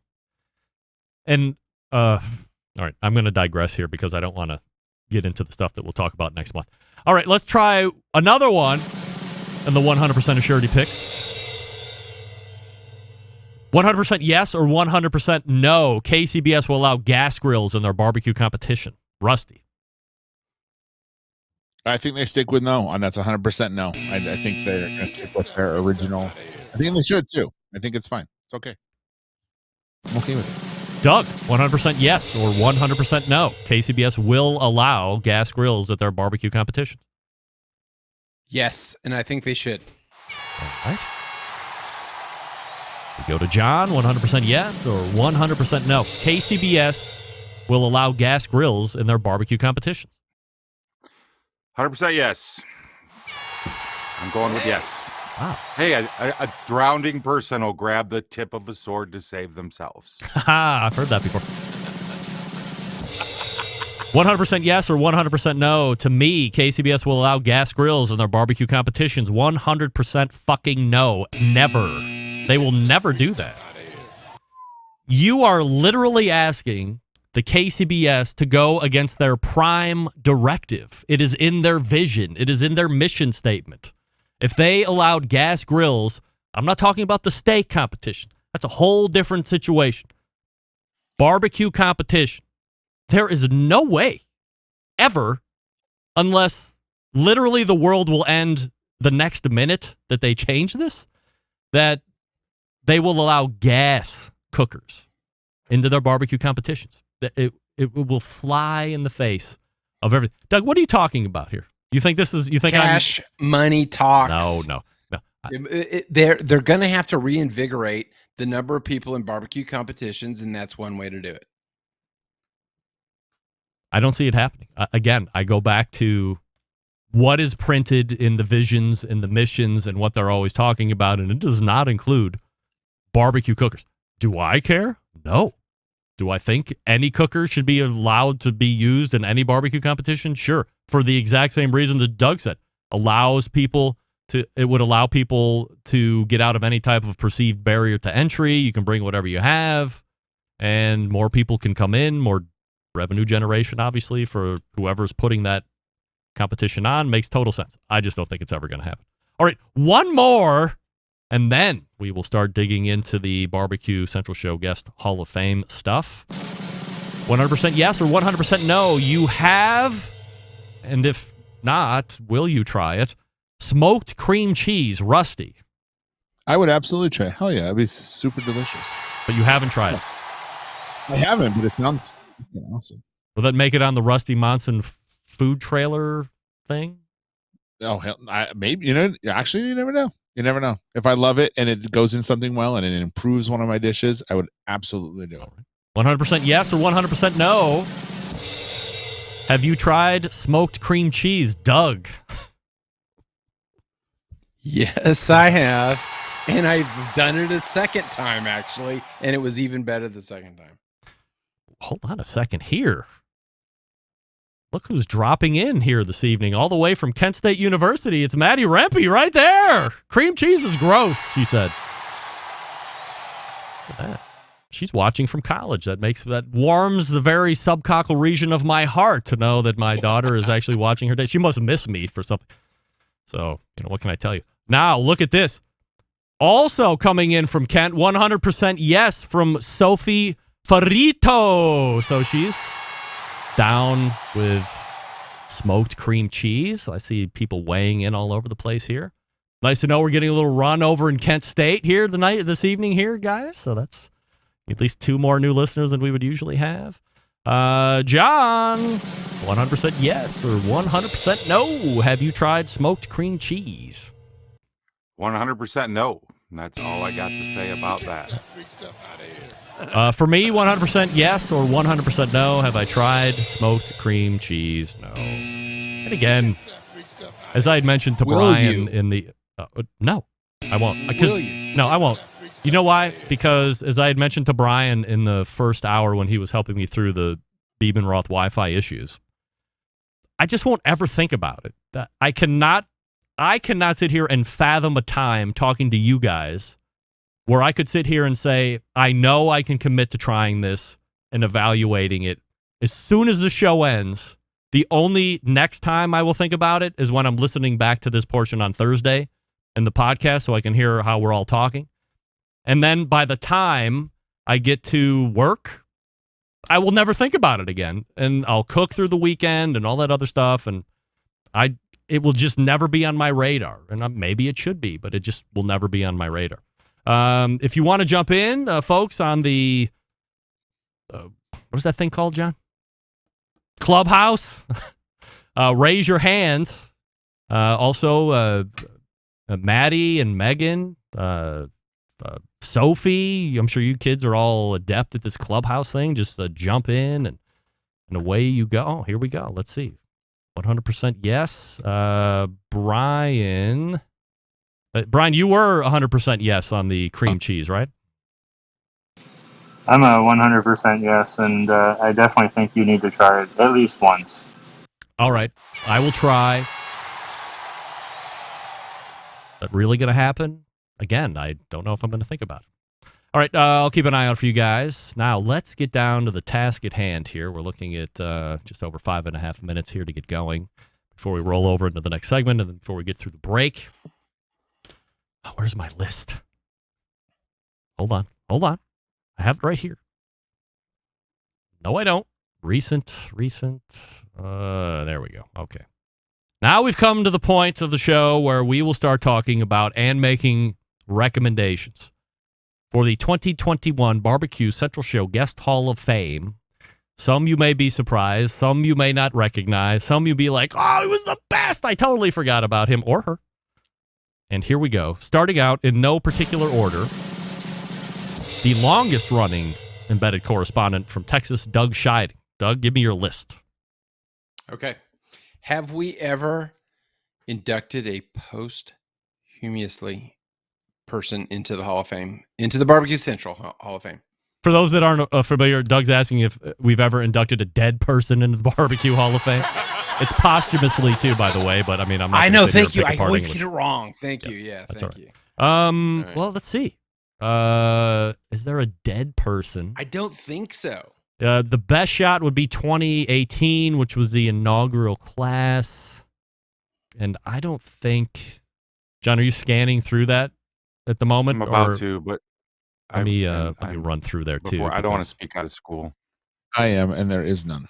And, all right, I'm going to digress here because I don't want to get into the stuff that we'll talk about next month. All right, let's try another one in the 100% Assurity picks. 100% yes or 100% no, KCBS will allow gas grills in their barbecue competition. Rusty. I think they stick with no, and that's 100% no. I think they're going to stick with their original. I think they should, too. I think it's fine. It's okay. I'm okay with it. Doug, 100% yes or 100% no, KCBS will allow gas grills at their barbecue competition. Yes, and I think they should. All right. We go to John, 100% yes or 100% no. KCBS will allow gas grills in their barbecue competitions. 100% yes. I'm going with yes. Wow. Hey, a drowning person will grab the tip of a sword to save themselves. Haha, I've heard that before. 100% yes or 100% no. To me, KCBS will allow gas grills in their barbecue competitions. 100% fucking no. Never. They will never do that. You are literally asking the KCBS to go against their prime directive. It is in their vision. It is in their mission statement. If they allowed gas grills, I'm not talking about the steak competition. That's a whole different situation. Barbecue competition. There is no way ever, unless literally the world will end the next minute that they change this, that they will allow gas cookers into their barbecue competitions. It will fly in the face of everything. Doug, what are you talking about here? You think this is? You think cash money talks? No. They're going to have to reinvigorate the number of people in barbecue competitions, and that's one way to do it. I don't see it happening. Again, I go back to what is printed in the visions and the missions and what they're always talking about, and it does not include barbecue cookers. Do I care? No. Do I think any cooker should be allowed to be used in any barbecue competition? Sure. For the exact same reason that Doug said. It would allow people to get out of any type of perceived barrier to entry. You can bring whatever you have, and more people can come in, more revenue generation, obviously, for whoever's putting that competition on. Makes total sense. I just don't think it's ever going to happen. All right, one more, and then we will start digging into the Barbecue Central Show Guest Hall of Fame stuff. 100% yes or 100% no. You have, and if not, will you try it? Smoked cream cheese, Rusty. I would absolutely try. Hell yeah, it'd be super delicious. But you haven't tried it. I haven't, but it sounds awesome. Will that make it on the Rusty Monson food trailer thing? Oh, hell, maybe. Actually, you never know. You never know. If I love it and it goes in something well and it improves one of my dishes, I would absolutely do it. 100% yes or 100% no. Have you tried smoked cream cheese, Doug? Yes, I have. And I've done it a second time, actually. And it was even better the second time. Hold on a second here. Look who's dropping in here this evening, all the way from Kent State University. It's Maddie Rempe right there. Cream cheese is gross, she said. Look at that. She's watching from college. That warms the very subcockle region of my heart to know that my daughter is actually watching her day. She must miss me for something. So, what can I tell you? Now, look at this. Also coming in from Kent, 100% yes from Sophie Farito. So she's down with smoked cream cheese. I see people weighing in all over the place here. Nice to know we're getting a little run over in Kent State here this evening here, guys. So that's at least 2 more new listeners than we would usually have. John, 100% yes or 100% no. Have you tried smoked cream cheese? 100% no. And that's all I got to say about that. For me, 100% yes or 100% no. Have I tried smoked cream cheese? No. And again, as I had mentioned to Brian in the... no, I won't. No, I won't. You know why? Because as I had mentioned to Brian in the first hour when he was helping me through the Bebenroth Wi-Fi issues, I just won't ever think about it. I cannot sit here and fathom a time talking to you guys where I could sit here and say, I know I can commit to trying this and evaluating it. As soon as the show ends, the only next time I will think about it is when I'm listening back to this portion on Thursday in the podcast so I can hear how we're all talking. And then by the time I get to work, I will never think about it again. And I'll cook through the weekend and all that other stuff. And it will just never be on my radar. And maybe it should be, but it just will never be on my radar. If you want to jump in, folks, on the, what is that thing called, John? Clubhouse. Raise your hands. Also, Maddie and Megan, Sophie, I'm sure you kids are all adept at this Clubhouse thing. Just jump in and away you go. Oh, here we go. Let's see. 100% yes. Brian, you were 100% yes on the cream cheese, right? I'm a 100% yes, and I definitely think you need to try it at least once. All right. I will try. Is that really going to happen? Again, I don't know if I'm going to think about it. All right, I'll keep an eye out for you guys. Now, let's get down to the task at hand here. We're looking at just over 5.5 minutes here to get going before we roll over into the next segment and then before we get through the break. Oh, where's my list? Hold on. I have it right here. No, I don't. Recent. There we go. Okay. Now we've come to the point of the show where we will start talking about and making recommendations for the 2021 Barbecue Central Show Guest Hall of Fame. Some you may be surprised. Some you may not recognize. Some you be like, oh, he was the best. I totally forgot about him or her. And here we go. Starting out in no particular order, the longest running embedded correspondent from Texas, Doug Scheiding. Doug, give me your list. Okay. Have we ever inducted a posthumously person into the Hall of Fame, into the Barbecue Central Hall of Fame? For those that aren't familiar, Doug's asking if we've ever inducted a dead person into the Barbecue Hall of Fame. It's posthumously too, by the way, but I mean, I'm not. I know. Thank you. I always get it wrong. Thank you. Yeah. Thank you. Well, let's see. Is there a dead person? I don't think so. The best shot would be 2018, which was the inaugural class. And I don't think, John, are you scanning through that at the moment? I'm about to, but let me run through there too. I don't want to speak out of school. I am, and there is none.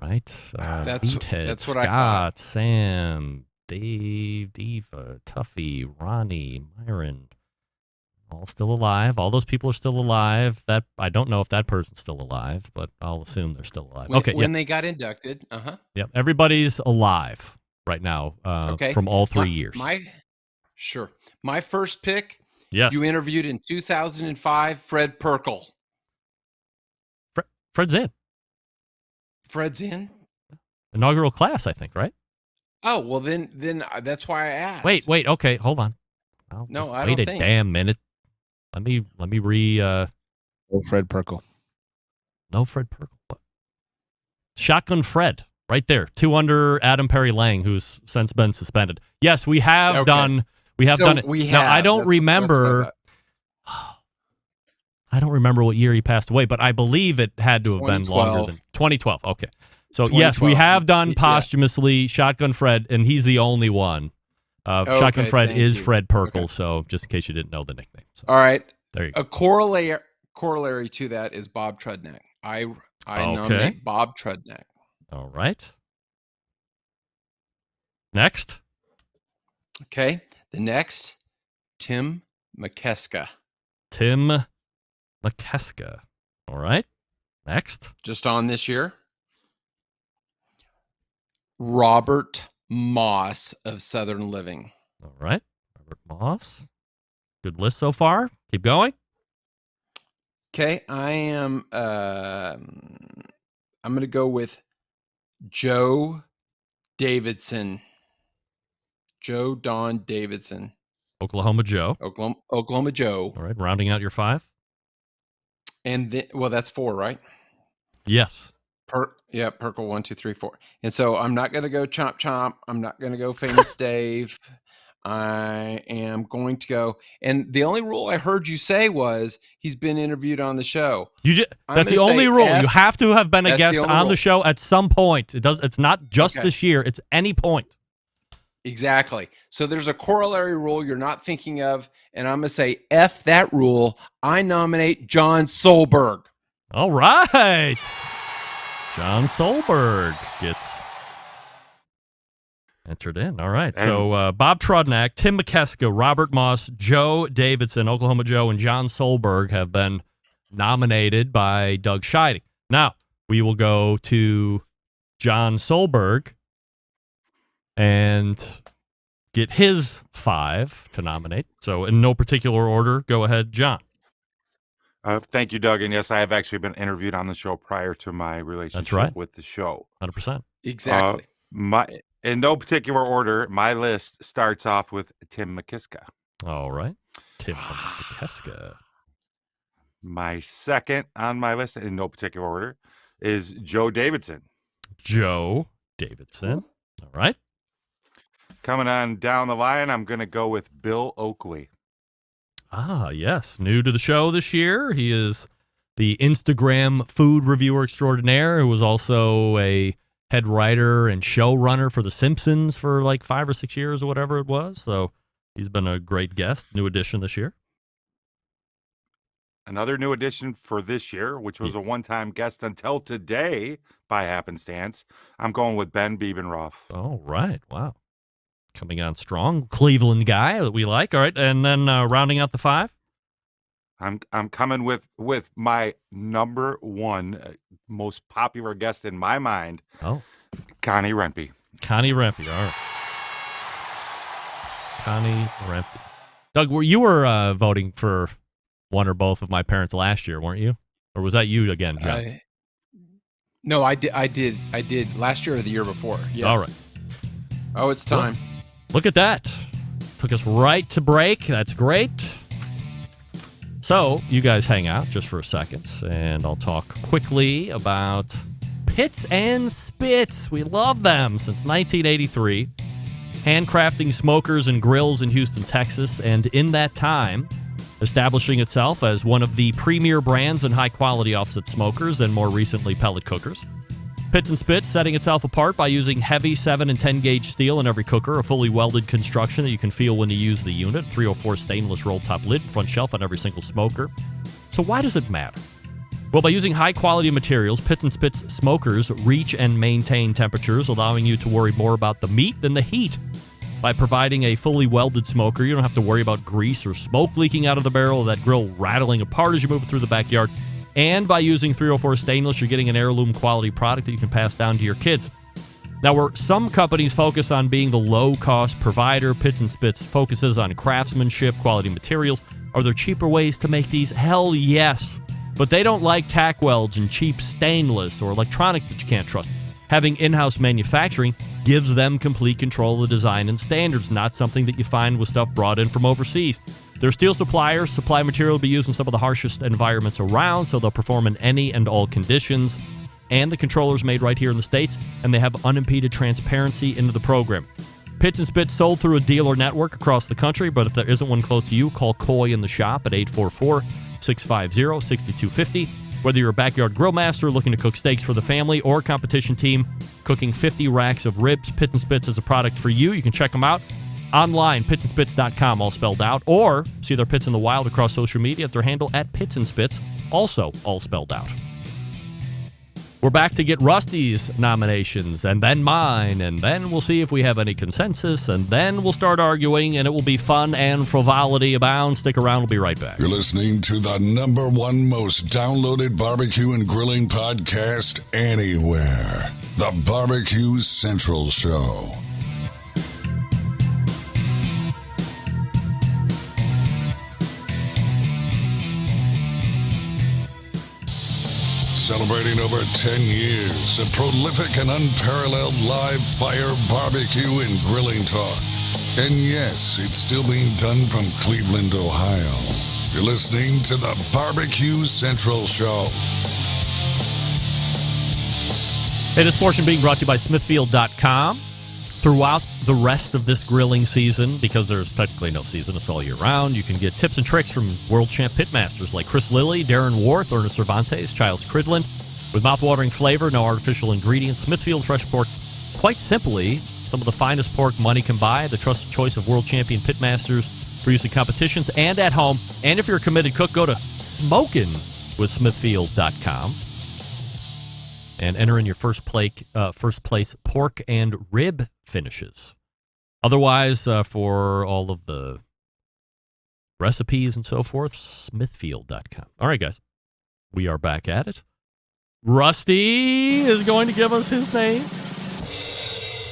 Right. That's what I Scott, thought. Sam, Dave, Diva, Tuffy, Ronnie, Myron, all still alive. All those people are still alive. That I don't know if that person's still alive, but I'll assume they're still alive. When they got inducted. Yep. Everybody's alive right now. From all 3 years. My first pick. Yes. You interviewed in 2005, Fred Perkle. Fred's in. Fred's in? Inaugural class, I think, right? Oh, well, then that's why I asked. Wait. Okay, hold on. No, I wait don't a think. damn minute. Let me Fred Perkle. No Fred Perkle. What? Shotgun Fred, right there. 2 under Adam Perry Lang, who's since been suspended. Yes, we have done. We have done it. Now, I don't remember. I don't remember what year he passed away, but I believe it had to have been longer than 2012. Okay. So, yes, we have done posthumously Shotgun Fred, and he's the only one. Shotgun Fred is Fred Perkle, so just in case you didn't know the nickname. So, all right. There you go. A corollary to that is Bob Trudneck. I nominate Bob Trudneck. All right. Next. Okay. The next, Tim McKeska. Tim McKeska. All right. Next. Just on this year. Robert Moss of Southern Living. All right. Robert Moss. Good list so far. Keep going. Okay. I am I'm going to go with Joe Davidson. Joe Don Davidson. Oklahoma Joe. Oklahoma Joe. All right. Rounding out your 5. And then, that's 4, right? Yes. Perkle 1, 2, 3, 4. And so I'm not going to go Chomp Chomp. I'm not going to go Famous Dave. I am going to go. And the only rule I heard you say was he's been interviewed on the show. That's the only rule. You have to have been a guest on the show at some point. It's not just this year. It's any point. Exactly. So there's a corollary rule you're not thinking of, and I'm going to say F that rule. I nominate John Solberg. All right. John Solberg gets entered in. All right. So Bob Trudneck, Tim McKeska, Robert Moss, Joe Davidson, Oklahoma Joe, and John Solberg have been nominated by Doug Scheiding. Now, we will go to John Solberg and get his 5 to nominate. So in no particular order, go ahead, John. Thank you, Doug. And yes, I have actually been interviewed on the show prior to my relationship with the show. 100%. Exactly. In no particular order, my list starts off with Tim McKeska. All right. Tim McKeska. My second on my list, in no particular order, is Joe Davidson. Joe Davidson. All right. Coming on down the line, I'm going to go with Bill Oakley. Ah, yes. New to the show this year. He is the Instagram food reviewer extraordinaire who was also a head writer and showrunner for The Simpsons for like 5 or 6 years or whatever it was. So he's been a great guest. New addition this year. Another new addition for this year, which was a one-time guest until today by happenstance. I'm going with Ben Bebenroth. All right. Wow. Coming on strong. Cleveland guy that we like. All right. And then rounding out the 5. I'm coming with my number 1 most popular guest in my mind. Oh. Connie Rempe. Connie Rempe. All right. Connie Rempe. Doug, you were voting for one or both of my parents last year, weren't you? Or was that you again, John? No, I did last year or the year before. Yes. All right. Oh, it's time. Well, look at that. Took us right to break. That's great. So, you guys hang out just for a second, and I'll talk quickly about Pits and Spits. We love them since 1983. Handcrafting smokers and grills in Houston, Texas. And in that time, establishing itself as one of the premier brands in high-quality offset smokers and more recently pellet cookers. Pits and Spits setting itself apart by using heavy 7 and 10 gauge steel in every cooker, a fully welded construction that you can feel when you use the unit, 304 stainless roll top lid, front shelf on every single smoker. So why does it matter? Well, by using high-quality materials, Pits and Spits smokers reach and maintain temperatures, allowing you to worry more about the meat than the heat. By providing a fully welded smoker, you don't have to worry about grease or smoke leaking out of the barrel or that grill rattling apart as you move it through the backyard. And by using 304 stainless, you're getting an heirloom quality product that you can pass down to your kids. Now, where some companies focus on being the low-cost provider, Pits and Spits focuses on craftsmanship, quality materials. Are there cheaper ways to make these? Hell yes. But they don't like tack welds and cheap stainless or electronics that you can't trust. Having in-house manufacturing gives them complete control of the design and standards, not something that you find with stuff brought in from overseas. Their steel suppliers supply material to be used in some of the harshest environments around, so they'll perform in any and all conditions. And the controller's made right here in the States, and they have unimpeded transparency into the program. Pits and Spits sold through a dealer network across the country, but if there isn't one close to you, call Coy in the shop at 844-650-6250. Whether you're a backyard grill master looking to cook steaks for the family or a competition team cooking 50 racks of ribs, Pits and Spits is a product for you. You can check them out online, pitsandspits.com, all spelled out, or see their pits in the wild across social media at their handle at Pits and Spits, also all spelled out. We're back to get Rusty's nominations, and then mine, and then we'll see if we have any consensus, and then we'll start arguing, and it will be fun and frivolity abound. Stick around, we'll be right back. You're listening to the #1 most downloaded barbecue and grilling podcast anywhere. The Barbecue Central Show. Celebrating over 10 years of prolific and unparalleled live fire barbecue and grilling talk. And yes, it's still being done from Cleveland, Ohio. You're listening to the Barbecue Central Show. Hey, this portion being brought to you by Smithfield.com. Throughout the rest of this grilling season, because there's technically no season, it's all year round, you can get tips and tricks from world champ pitmasters like Chris Lilly, Darren Worth, Ernest Cervantes, Giles Cridland. With mouth-watering flavor, no artificial ingredients, Smithfield Fresh Pork, quite simply, some of the finest pork money can buy, the trusted choice of world champion pitmasters for use in competitions and at home. And if you're a committed cook, go to smokinwithsmithfield.com. and enter in your first place pork and rib finishes. Otherwise, for all of the recipes and so forth, Smithfield.com. All right, guys, we are back at it. Rusty is going to give us his name.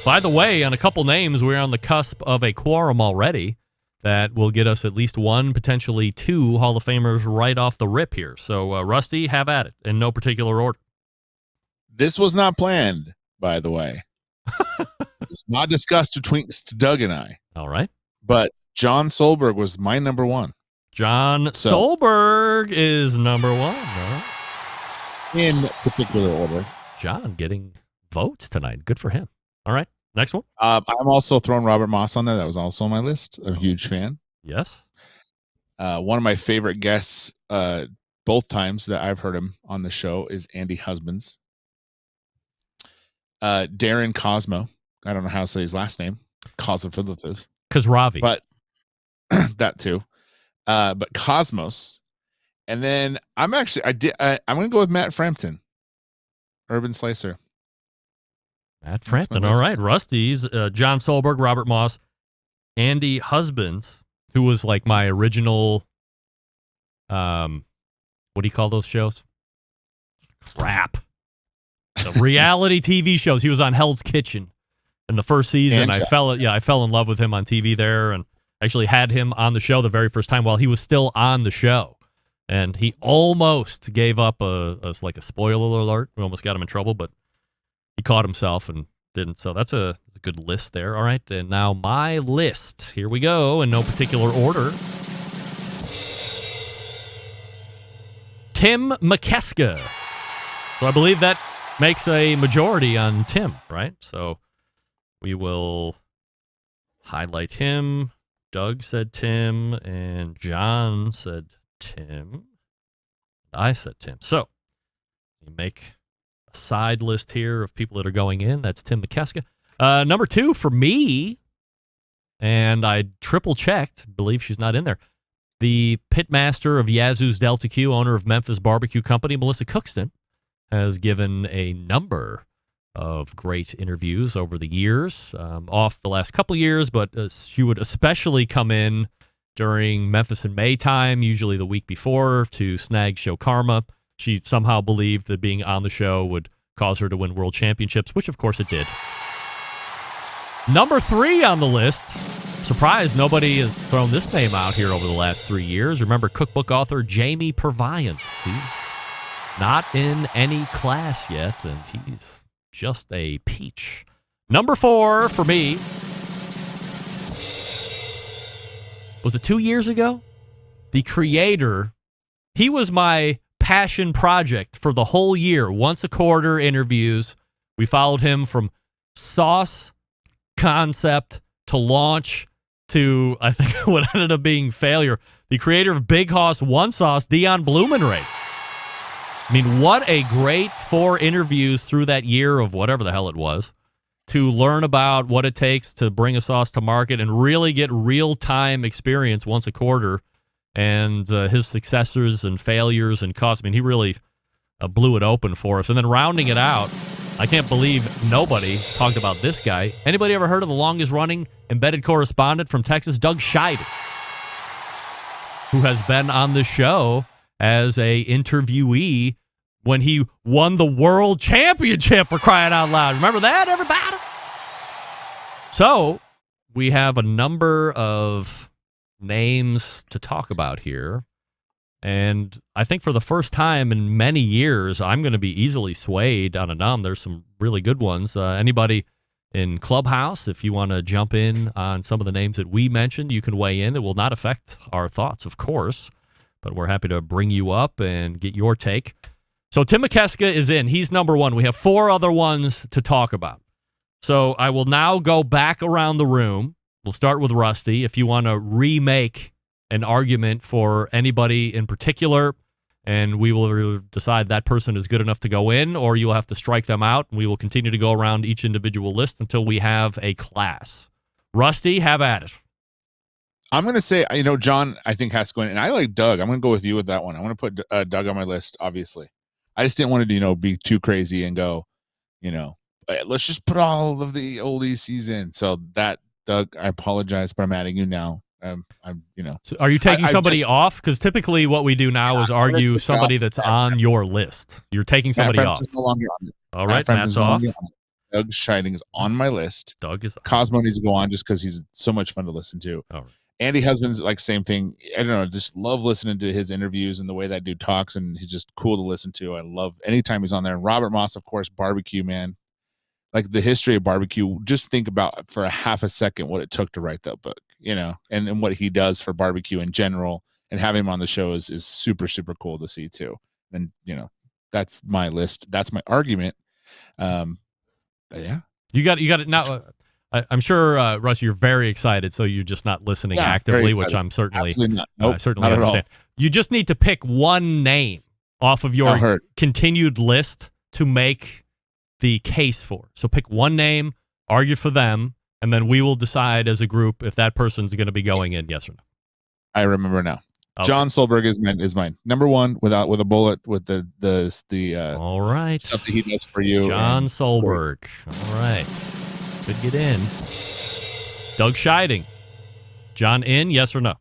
By the way, on a couple names, we're on the cusp of a quorum already that will get us at least one, potentially two Hall of Famers right off the rip here. So, Rusty, have at it in no particular order. This was not planned, by the way. It's not discussed between Doug and I. All right. But John Solberg was my number one. John Solberg is number one. Right. In particular order. John getting votes tonight. Good for him. All right. Next one. I'm also throwing Robert Moss on there. That was also on my list. I'm a huge fan. Yes. One of my favorite guests, both times that I've heard him on the show, is Andy Husbands. Darren Cosmo. I don't know how to say his last name. Khosravi. But that too. But Cosmos. And then I'm going to go with Matt Frampton. Urban Slicer. Matt Frampton. All right. Rusty's John Solberg, Robert Moss, Andy Husbands, who was like my original, what do you call those shows? Crap. The reality TV shows. He was on Hell's Kitchen in the first season. I fell in love with him on TV there, and actually had him on the show the very first time while he was still on the show. And he almost gave up a spoiler alert. We almost got him in trouble, but he caught himself and didn't. So that's a good list there. All right, and now my list. Here we go in no particular order. Tim McKeska. So I believe that makes a majority on Tim, right? So we will highlight him. Doug said Tim, and John said Tim. I said Tim. So you make a side list here of people that are going in. That's Tim McKeska. Number 2 for me, and I triple checked, believe she's not in there. The pitmaster of Yazoo's Delta Q, owner of Memphis Barbecue Company, Melissa Cookston, has given a number of great interviews over the years, off the last couple years, but she would especially come in during Memphis in May time, usually the week before, to snag show karma. She somehow believed that being on the show would cause her to win world championships, which of course it did. Number 3 on the list. Surprised nobody has thrown this name out here over the last 3 years. Remember cookbook author Jamie Purviance. He's not in any class yet, and he's just a peach. Number 4 for me. Was it 2 years ago? The creator. He was my passion project for the whole year. Once a quarter interviews. We followed him from sauce concept to launch to, I think, what ended up being failure. The creator of Big Hoss One Sauce, Dion Blumenrade. I mean, what a great 4 interviews through that year of whatever the hell it was to learn about what it takes to bring a sauce to market and really get real-time experience once a quarter, and his successors and failures and costs. I mean, he really blew it open for us. And then rounding it out, I can't believe nobody talked about this guy. Anybody ever heard of the longest-running embedded correspondent from Texas, Doug Scheiden, who has been on the show as a interviewee when he won the world championship, for crying out loud. Remember that, everybody? So we have a number of names to talk about here. And I think for the first time in many years, I'm going to be easily swayed on a nom. There's some really good ones. Anybody in Clubhouse, if you want to jump in on some of the names that we mentioned, you can weigh in. It will not affect our thoughts, of course, but we're happy to bring you up and get your take. So Tim McKeska is in. He's number 1. We have 4 other ones to talk about. So I will now go back around the room. We'll start with Rusty. If you want to remake an argument for anybody in particular, and we will decide that person is good enough to go in, or you'll have to strike them out, and we will continue to go around each individual list until we have a class. Rusty, have at it. I'm going to say, John, I think has to go in, and I like Doug. I'm going to go with you with that one. I want to put Doug on my list, obviously. I just didn't want to, be too crazy and go, let's just put all of the oldies season. So that, Doug, I apologize, but I'm adding you now. So are you taking somebody off? Because typically what we do now is argue somebody that's on your list. You're taking somebody off. All right, Matt's off. Doug Scheiding is on my list. Doug is. Cosmo needs to go on just because he's so much fun to listen to. All right. Andy Husband's like same thing. I don't know, just love listening to his interviews and the way that dude talks, and he's just cool to listen to. I love anytime he's on there. And Robert Moss, of course, barbecue, man. Like the history of barbecue. Just think about for a half a second what it took to write that book, and what he does for barbecue in general, and having him on the show is super, super cool to see too. And that's my list. That's my argument. But yeah, you got it now. I'm sure, Russ, you're very excited, so you're just not listening actively, which I'm certainly certainly understand. You just need to pick one name off of your continued list to make the case for. So pick one name, argue for them, and then we will decide as a group if that person's going to be going in, yes or no. I remember now. Okay. John Solberg is mine. Number 1 with a bullet with the all right stuff that he does for you. John Solberg. All right. Could get in. Doug Scheiding. John in, yes or no?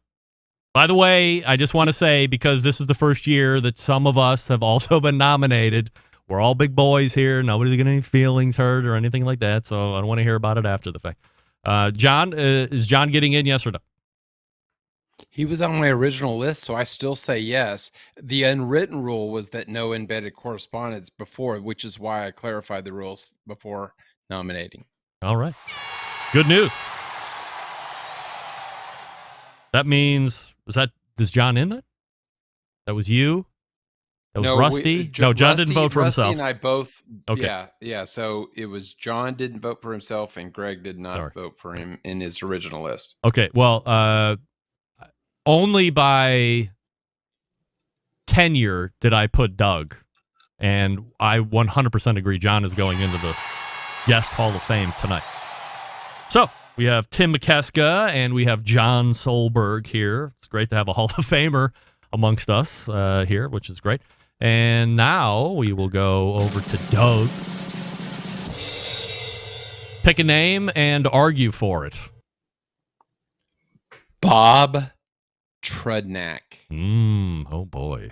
By the way, I just want to say, because this is the first year that some of us have also been nominated, we're all big boys here. Nobody's getting any feelings hurt or anything like that, so I don't want to hear about it after the fact. John, is John getting in, yes or no? He was on my original list, so I still say yes. The unwritten rule was that no embedded correspondence before, which is why I clarified the rules before nominating. All right. Good news. That means, is John in that? That was you? That was Rusty. No, John didn't vote for Rusty himself. and I both. Okay. Yeah. So it was John didn't vote for himself, and Greg did not vote for him in his original list. Okay. Well, only by tenure did I put Doug, and I 100% agree. John is going into the guest Hall of Fame tonight. So we have Tim McKeska and we have John Solberg here. It's great to have a Hall of Famer amongst us here, which is great. And now we will go over to Doug. Pick a name and argue for it. Bob Trudnak. Oh, boy.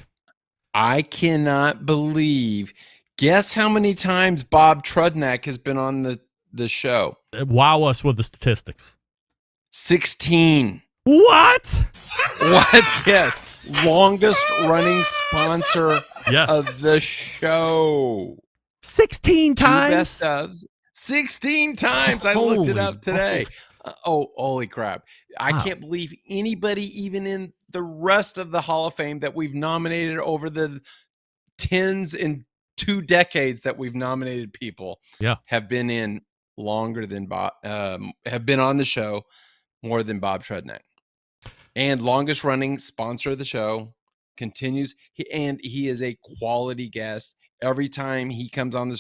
I cannot believe. Guess how many times Bob Trudnak has been on the show? Wow us with the statistics. 16. What? What? Yes. Longest running sponsor of the show. 16 times? Two best ofs. 16 times. I looked it up today. Holy crap. I can't believe anybody, even in the rest of the Hall of Fame that we've nominated over the tens and 2 decades that we've nominated people, have been in longer than Bob, have been on the show more than Bob Trudnak. And longest running sponsor of the show, continues, and he is a quality guest. Every time he comes on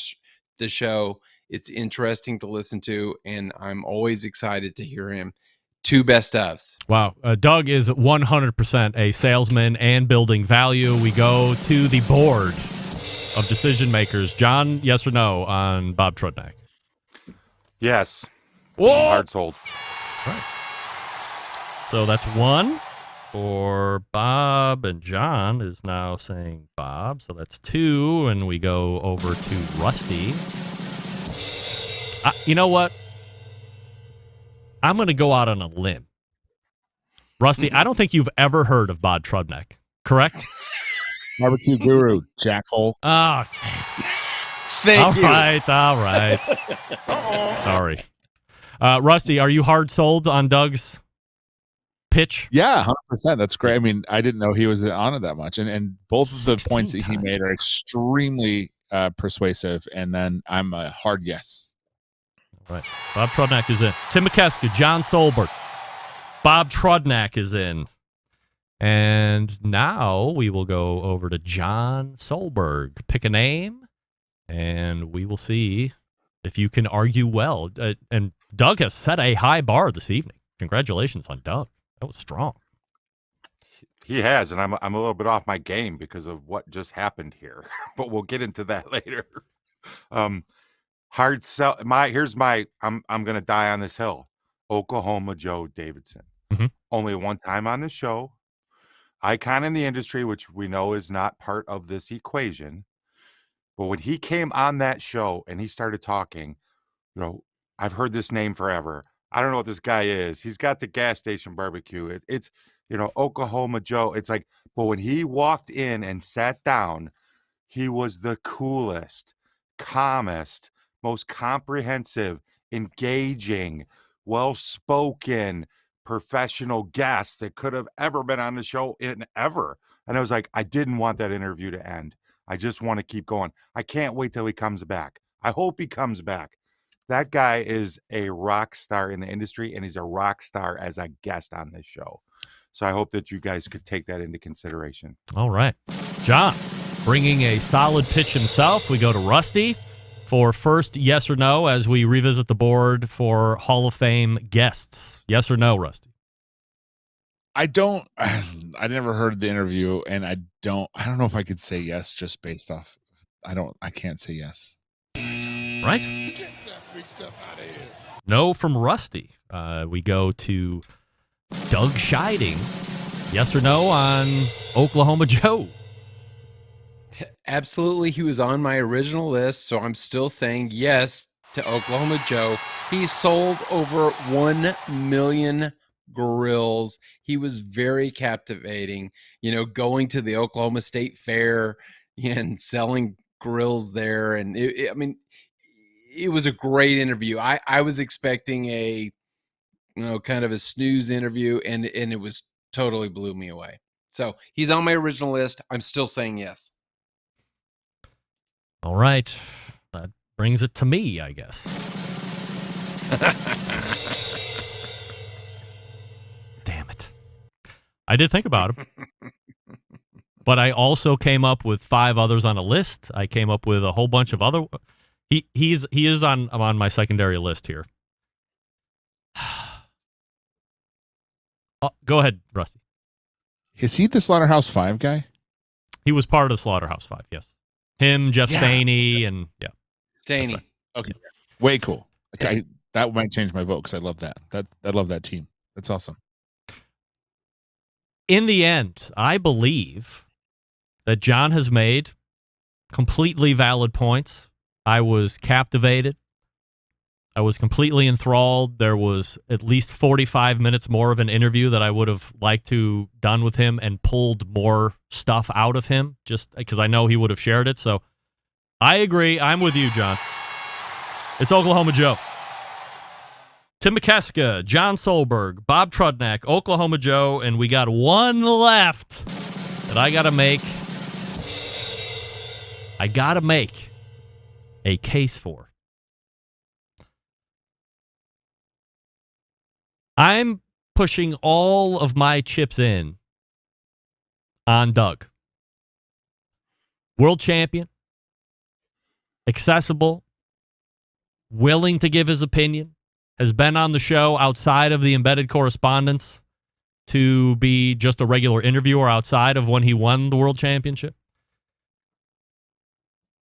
the show, it's interesting to listen to, and I'm always excited to hear him. 2 best ofs. Wow. Doug is 100% a salesman and building value. We go to the board of decision makers. John, yes or no on Bob Trudnak? Yes. Whoa. Hard sold. Right. So that's 1 for Bob, and John is now saying Bob. So that's 2, and we go over to Rusty. You know what? I'm going to go out on a limb. Rusty, I don't think you've ever heard of Bob Trudnak, correct? Barbecue guru, jackhole. Ah, thank you. All right. Sorry. Rusty, are you hard sold on Doug's pitch? Yeah, 100%. That's great. I mean, I didn't know he was on it that much. And both of the points that he made are extremely persuasive. And then I'm a hard yes. All right. Bob Trudnak is in. Tim McKeska, John Solberg. Bob Trudnak is in. And now we will go over to John Solberg. Pick a name, and we will see if you can argue well. And Doug has set a high bar this evening. Congratulations on Doug. That was strong. He has, and I'm a little bit off my game because of what just happened here. But we'll get into that later. Hard sell. I'm gonna die on this hill. Oklahoma Joe Davidson. Mm-hmm. Only one time on the show. Icon in the industry, which we know is not part of this equation. But when he came on that show and he started talking, I've heard this name forever. I don't know what this guy is. He's got the gas station barbecue. It's Oklahoma Joe. It's like, but when he walked in and sat down, he was the coolest, calmest, most comprehensive, engaging, well-spoken, professional guest that could have ever been on the show ever. And I was like, I didn't want that interview to end. I just want to keep going. I can't wait till he comes back. I hope he comes back. That guy is a rock star in the industry, and he's a rock star as a guest on this show. So I hope that you guys could take that into consideration. All right. John, bringing a solid pitch himself. We go to Rusty for first yes or no as we revisit the board for Hall of Fame guests. Yes or no, Rusty? I never heard the interview, and I don't know if I could say yes just based off. I can't say yes. Right? No from Rusty. We go to Doug Scheiding. Yes or no on Oklahoma Joe? Absolutely. He was on my original list, so I'm still saying yes to Oklahoma Joe. He sold over 1 million grills. He was very captivating, going to the Oklahoma State Fair and selling grills there. And it was a great interview. I was expecting a, kind of a snooze interview, and it was totally blew me away. So he's on my original list. I'm still saying yes. All right. That brings it to me, I guess. Damn it. I did think about him. But I also came up with 5 others on a list. I came up with a whole bunch of other. He is on my secondary list here. Go ahead, Rusty. Is he the Slaughterhouse-5 guy? He was part of the Slaughterhouse-5, yes. Him, Jeff Staney, and yeah. Staney. Right. Okay. Way cool. Okay, that might change my vote because I love that. I love that team. That's awesome. In the end, I believe that John has made completely valid points. I was captivated. I was completely enthralled. There was at least 45 minutes more of an interview that I would have liked to done with him and pulled more stuff out of him just because I know he would have shared it. So I agree. I'm with you, John. It's Oklahoma Joe. Tim McKeska, John Solberg, Bob Trudnak, Oklahoma Joe, and we got one left that I got to make. I got to make a case for. I'm pushing all of my chips in on Doug. World champion, accessible, willing to give his opinion, has been on the show outside of the embedded correspondence to be just a regular interviewer outside of when he won the world championship.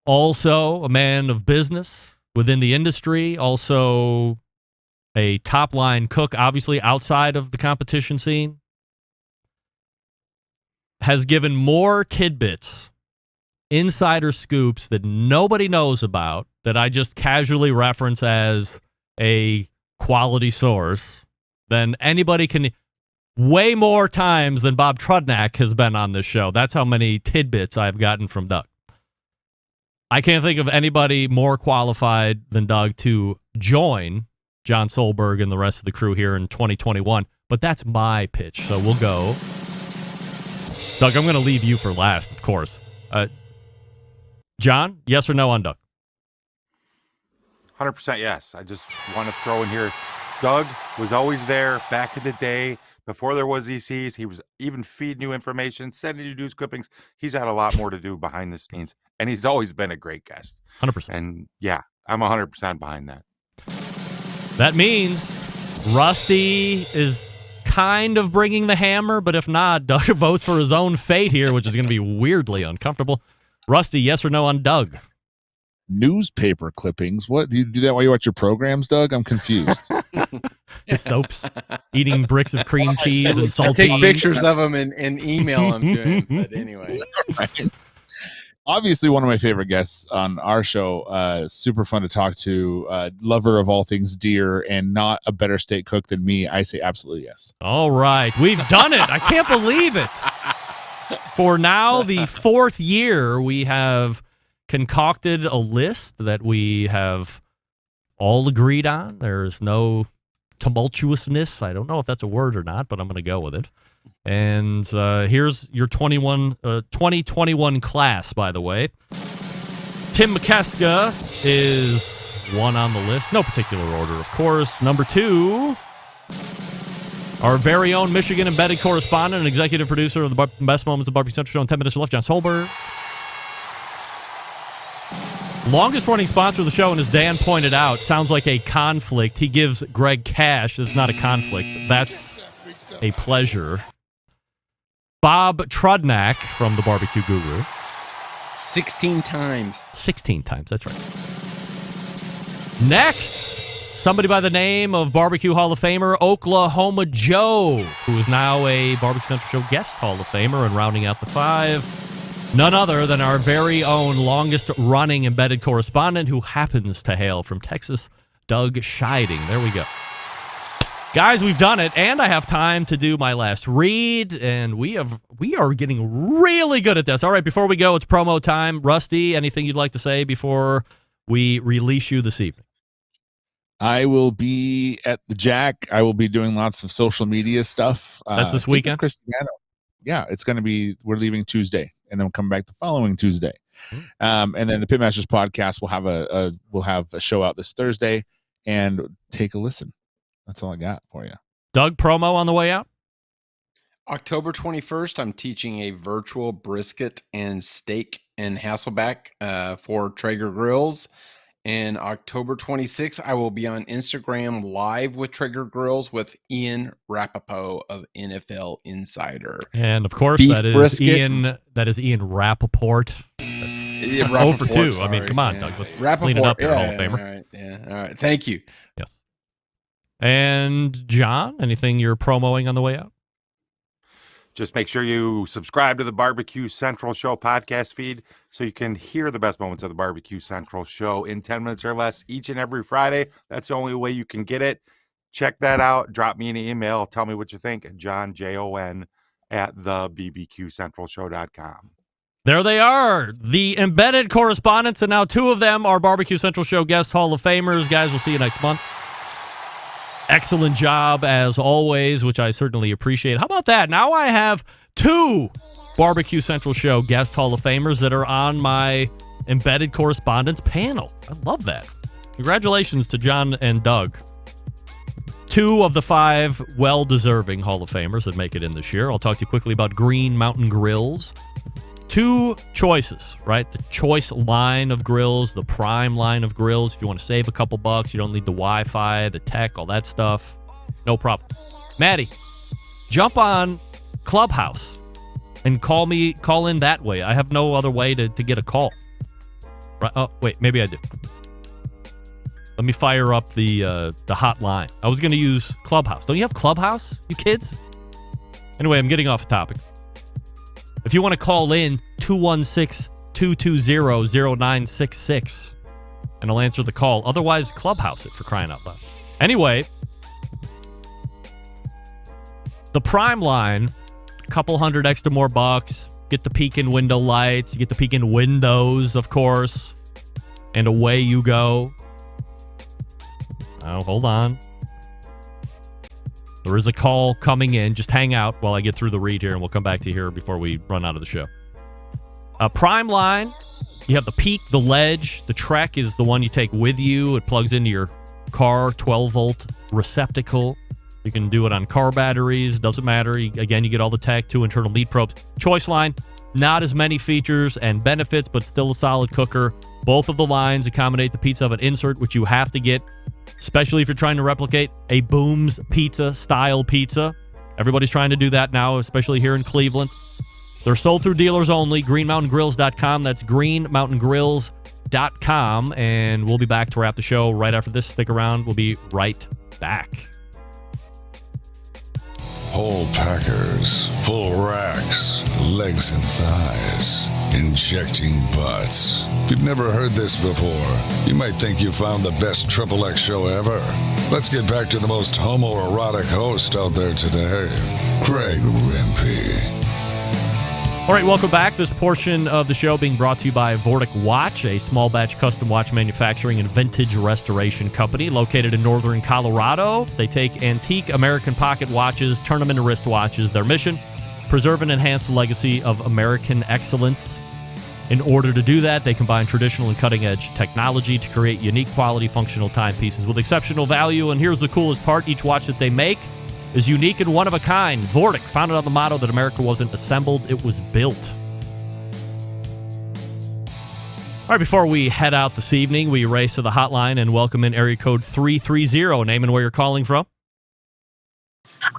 Also a man of business within the industry, also a top-line cook, obviously outside of the competition scene, has given more tidbits, insider scoops that nobody knows about that I just casually reference as a quality source than anybody can. Way more times than Bob Trudnak has been on this show. That's how many tidbits I've gotten from Doug. I can't think of anybody more qualified than Doug to join John Solberg and the rest of the crew here in 2021. But that's my pitch, so we'll go. Doug, I'm going to leave you for last, of course. John, yes or no on Doug? 100% yes. I just want to throw in here, Doug was always there back in the day before there was ECs. He was even feeding you information, sending you news clippings. He's had a lot more to do behind the scenes, and he's always been a great guest. 100%. And yeah, I'm 100% behind that. That means Rusty is kind of bringing the hammer, but if not, Doug votes for his own fate here, which is going to be weirdly uncomfortable. Rusty, yes or no on Doug? Newspaper clippings? What? Do you do that while you watch your programs, Doug? I'm confused. His soaps, eating bricks of cream cheese and saltines. Take pictures of them and email them to him. But anyway. Right. Obviously, one of my favorite guests on our show. Super fun to talk to. Lover of all things deer and not a better steak cook than me. I say absolutely yes. All right. We've done it. I can't believe it. For now, the 4th year, we have concocted a list that we have all agreed on. There's no tumultuousness. I don't know if that's a word or not, but I'm going to go with it. And here's your 2021 class, by the way. Tim McKeska is 1 on the list. No particular order, of course. Number 2, our very own Michigan embedded correspondent and executive producer of the Best Moments of Barbecue Central Show in 10 minutes or left, John Solberg. Longest running sponsor of the show, and as Dan pointed out, sounds like a conflict. He gives Greg cash. That's not a conflict. That's a pleasure. Bob Trudnak from the Barbecue Guru. 16 times. 16 times, that's right. Next, somebody by the name of Barbecue Hall of Famer Oklahoma Joe, who is now a Barbecue Central Show guest Hall of Famer, and rounding out the 5, none other than our very own longest-running embedded correspondent who happens to hail from Texas, Doug Scheiding. There we go. Guys, we've done it, and I have time to do my last read, and we are getting really good at this. All right, before we go, it's promo time. Rusty, anything you'd like to say before we release you this evening? I will be at the Jack. I will be doing lots of social media stuff. That's this weekend? Cristiano. Yeah, it's going to be, we're leaving Tuesday, and then we'll come back the following Tuesday. And then the Pitmasters podcast will have a show out this Thursday, and take a listen. That's all I got for you. Doug, promo on the way out? October 21st, I'm teaching a virtual brisket and steak in Hasselback for Traeger Grills. And October 26th, I will be on Instagram live with Traeger Grills with Ian Rapoport of NFL Insider. And of course, Beef that is brisket. Ian Rapoport. Yeah, That's over Rapoport, two. I sorry. mean, come on, Yeah. Doug. Let's Rapoport, clean it up here, yeah, Hall of Famer. All right, yeah, all right. Thank you. Yes. And John, anything you're promoting on the way out? Just make sure you subscribe to the Barbecue Central Show podcast feed so you can hear the best moments of the Barbecue Central Show in 10 minutes or less each and every Friday. That's the only way you can get it. Check that out. Drop me an email. Tell me what you think. John, Jon, at the bbqcentralshow.com. There they are, the embedded correspondents, and now two of them are Barbecue Central Show guest Hall of Famers. Guys, we'll see you next month. Excellent job, as always, which I certainly appreciate. How about that? Now I have two Barbecue Central Show guest Hall of Famers that are on my embedded correspondence panel. I love that. Congratulations to John and Doug. Two of the five well-deserving Hall of Famers that make it in this year. I'll talk to you quickly about Green Mountain Grills. Two choices, right? The choice line of grills, the prime line of grills. If you want to save a couple bucks, you don't need the Wi-Fi, the tech, all that stuff. No problem. Maddie, jump on Clubhouse and call in that way. I have no other way to get a call. Right? Oh, wait, maybe I do. Let me fire up the hotline. I was going to use Clubhouse. Don't you have Clubhouse, you kids? Anyway, I'm getting off topic. If you want to call in, 216-220-0966, and I'll answer the call. Otherwise, Clubhouse it, for crying out loud. Anyway, the Prime line, a couple hundred extra more bucks. Get the peek-in window lights. You get the peek-in windows, of course. And away you go. Oh, hold on. There is a call coming in. Just hang out while I get through the read here, and we'll come back to you here before we run out of the show. Prime line, you have the peak, the ledge. The Trek is the one you take with you. It plugs into your car, 12-volt receptacle. You can do it on car batteries. Doesn't matter. Again, you get all the tech, 2 internal meat probes. Choice line, not as many features and benefits, but still a solid cooker. Both of the lines accommodate the pizza oven insert, which you have to get, especially if you're trying to replicate a Booms Pizza style pizza. Everybody's trying to do that now, especially here in Cleveland. They're sold through dealers only, greenmountaingrills.com. That's greenmountaingrills.com. And we'll be back to wrap the show right after this. Stick around. We'll be right back. Whole packers, full racks, legs and thighs, injecting butts. If you've never heard this before, you might think you found the best XXX show ever. Let's get back to the most homoerotic host out there today, Greg Rempe. All right, welcome back. This portion of the show being brought to you by Vortic Watch, a small batch custom watch manufacturing and vintage restoration company located in northern Colorado. They take antique American pocket watches, turn them into wristwatches. Their mission, preserve and enhance the legacy of American excellence. In order to do that, they combine traditional and cutting-edge technology to create unique quality functional timepieces with exceptional value. And here's the coolest part. Each watch that they make is unique and one of a kind. Vortic, founded on the motto that America wasn't assembled, it was built. All right, before we head out this evening, we race to the hotline and welcome in area code 330. Name and where you're calling from.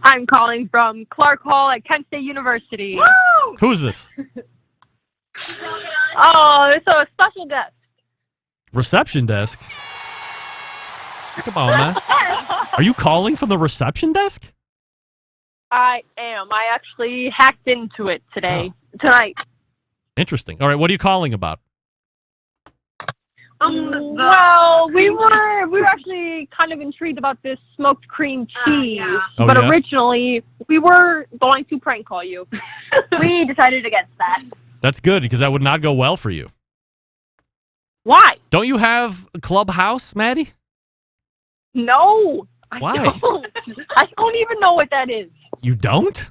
I'm calling from Clark Hall at Kent State University. Woo! Who's this? Oh, it's a special guest. Reception desk? Come on, man. Are you calling from the reception desk? I am. I actually hacked into it tonight. Interesting. All right, what are you calling about? Well, we were actually kind of intrigued about this smoked cream cheese, but originally we were going to prank call you. We decided against that. That's good, because that would not go well for you. Why? Don't you have a Clubhouse, Maddie? No. Why? I don't even know what that is. You don't?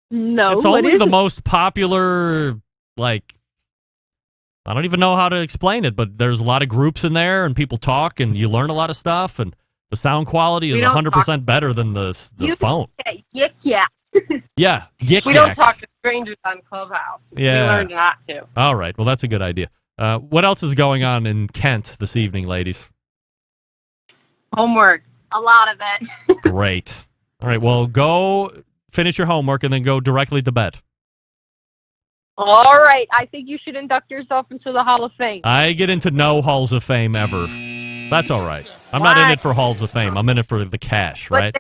No. It's only the most popular, like, I don't even know how to explain it, but there's a lot of groups in there, and people talk, and you learn a lot of stuff, and the sound quality is 100% better than the phone. Yik yak. Yeah, yik We don't yak. talk to strangers on Clubhouse. Yeah. We learned not to. All right, well, that's a good idea. What else is going on in Kent this evening, ladies? Homework. A lot of it. Great. All right, well, go finish your homework and then go directly to bed. All right. I think you should induct yourself into the Hall of Fame. I get into no Halls of Fame ever. That's all right. I'm not in it for Halls of Fame. I'm in it for the cash, right?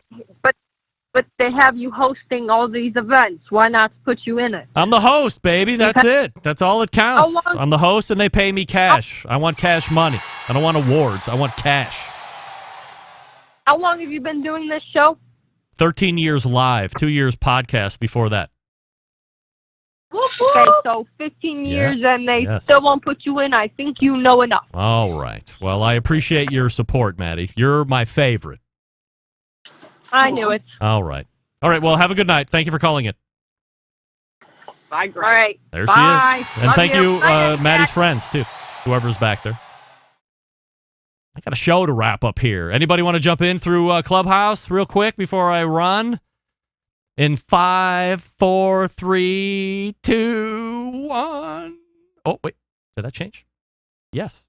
But they have you hosting all these events. Why not put you in it? I'm the host, baby. That's it. That's all it counts. How long- I'm the host, and they pay me cash. I want cash money. I don't want awards. I want cash. How long have you been doing this show? 13 years live, 2 years podcast before that. Okay, so 15 years and they still won't put you in. I think you know enough. All right. Well, I appreciate your support, Maddie. You're my favorite. I knew it. All right. All right. Well, have a good night. Thank you for calling it. Bye, Greg. All right. There Bye. she is. And Love thank you, Bye, Maddie's friends, too. Whoever's back there. I got a show to wrap up here. Anybody want to jump in through Clubhouse real quick before I run? In 5, 4, 3, 2, 1. Oh, wait. Did that change? Yes.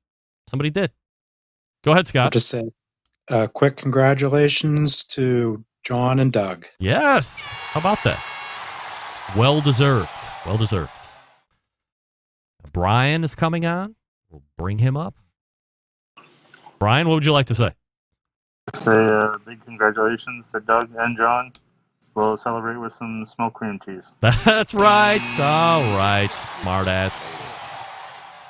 Somebody did. Go ahead, Scott. I'll just say quick congratulations to John and Doug. Yes. How about that? Well deserved. Well deserved. Brian is coming on. We'll bring him up. Brian, what would you like to say? Say big congratulations to Doug and John. We'll celebrate with some smoked cream cheese. That's right. All right, smartass.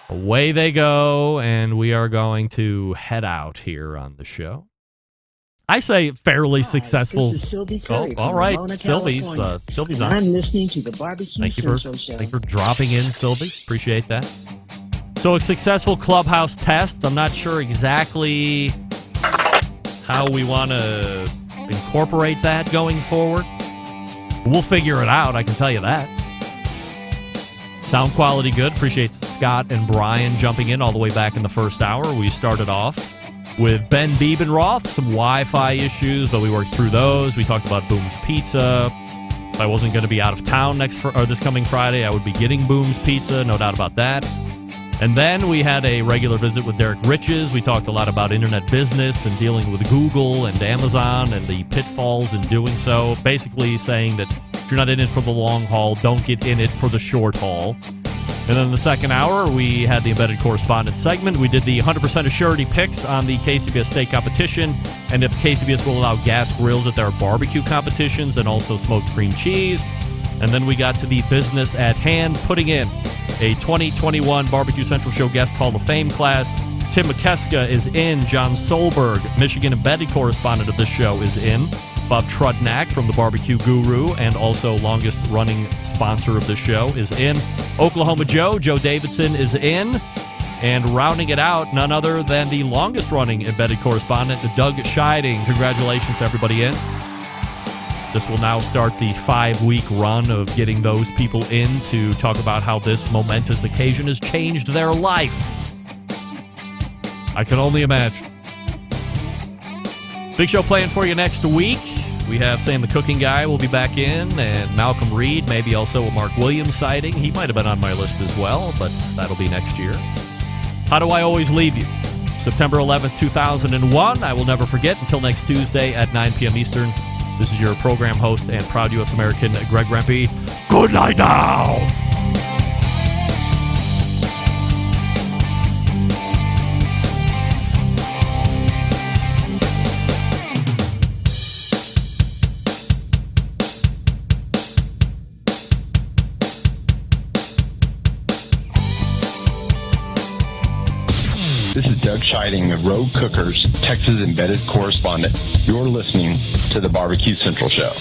Away they go, and we are going to head out here on the show. I say fairly successful. Oh, all right, Sylvie's on. I'm listening to the Barbecue Central Show. Thank you for dropping in, Sylvie. Appreciate that. So a successful Clubhouse test. I'm not sure exactly how we want to incorporate that going forward. We'll figure it out, I can tell you that. Sound quality good. Appreciate Scott and Brian jumping in all the way back in the first hour. We started off with Ben Bebenroth, some Wi-Fi issues, but we worked through those. We talked about Boom's Pizza. If I wasn't going to be out of town this coming Friday, I would be getting Boom's Pizza, no doubt about that. And then we had a regular visit with Derrick Riches. We talked a lot about internet business and dealing with Google and Amazon and the pitfalls in doing so. Basically saying that if you're not in it for the long haul, don't get in it for the short haul. And then in the second hour, we had the Embedded Correspondent segment. We did the 100% Assurity picks on the KCBS steak competition, and if KCBS will allow gas grills at their barbecue competitions, and also smoked cream cheese. And then we got to the business at hand, putting in a 2021 Barbecue Central Show Guest Hall of Fame class. Tim McKeska is in. John Solberg, Michigan Embedded Correspondent of this show, is in. Bob Trudnak from the Barbecue Guru and also longest-running sponsor of the show is in. Oklahoma Joe Davidson is in. And rounding it out, none other than the longest-running Embedded Correspondent, Doug Scheiding. Congratulations to everybody in. This will now start the 5-week run of getting those people in to talk about how this momentous occasion has changed their life. I can only imagine. Big show playing for you next week. We have Sam the Cooking Guy will be back in, and Malcolm Reed, maybe also a Mark Williams sighting. He might have been on my list as well, but that'll be next year. How do I always leave you? September 11th, 2001. I will never forget until next Tuesday at 9 p.m. Eastern. This is your program host and proud U.S. American, Greg Rempe. Good night now! This is Doug Scheiding of Rogue Cookers, Texas Embedded Correspondent. You're listening to the Barbecue Central Show.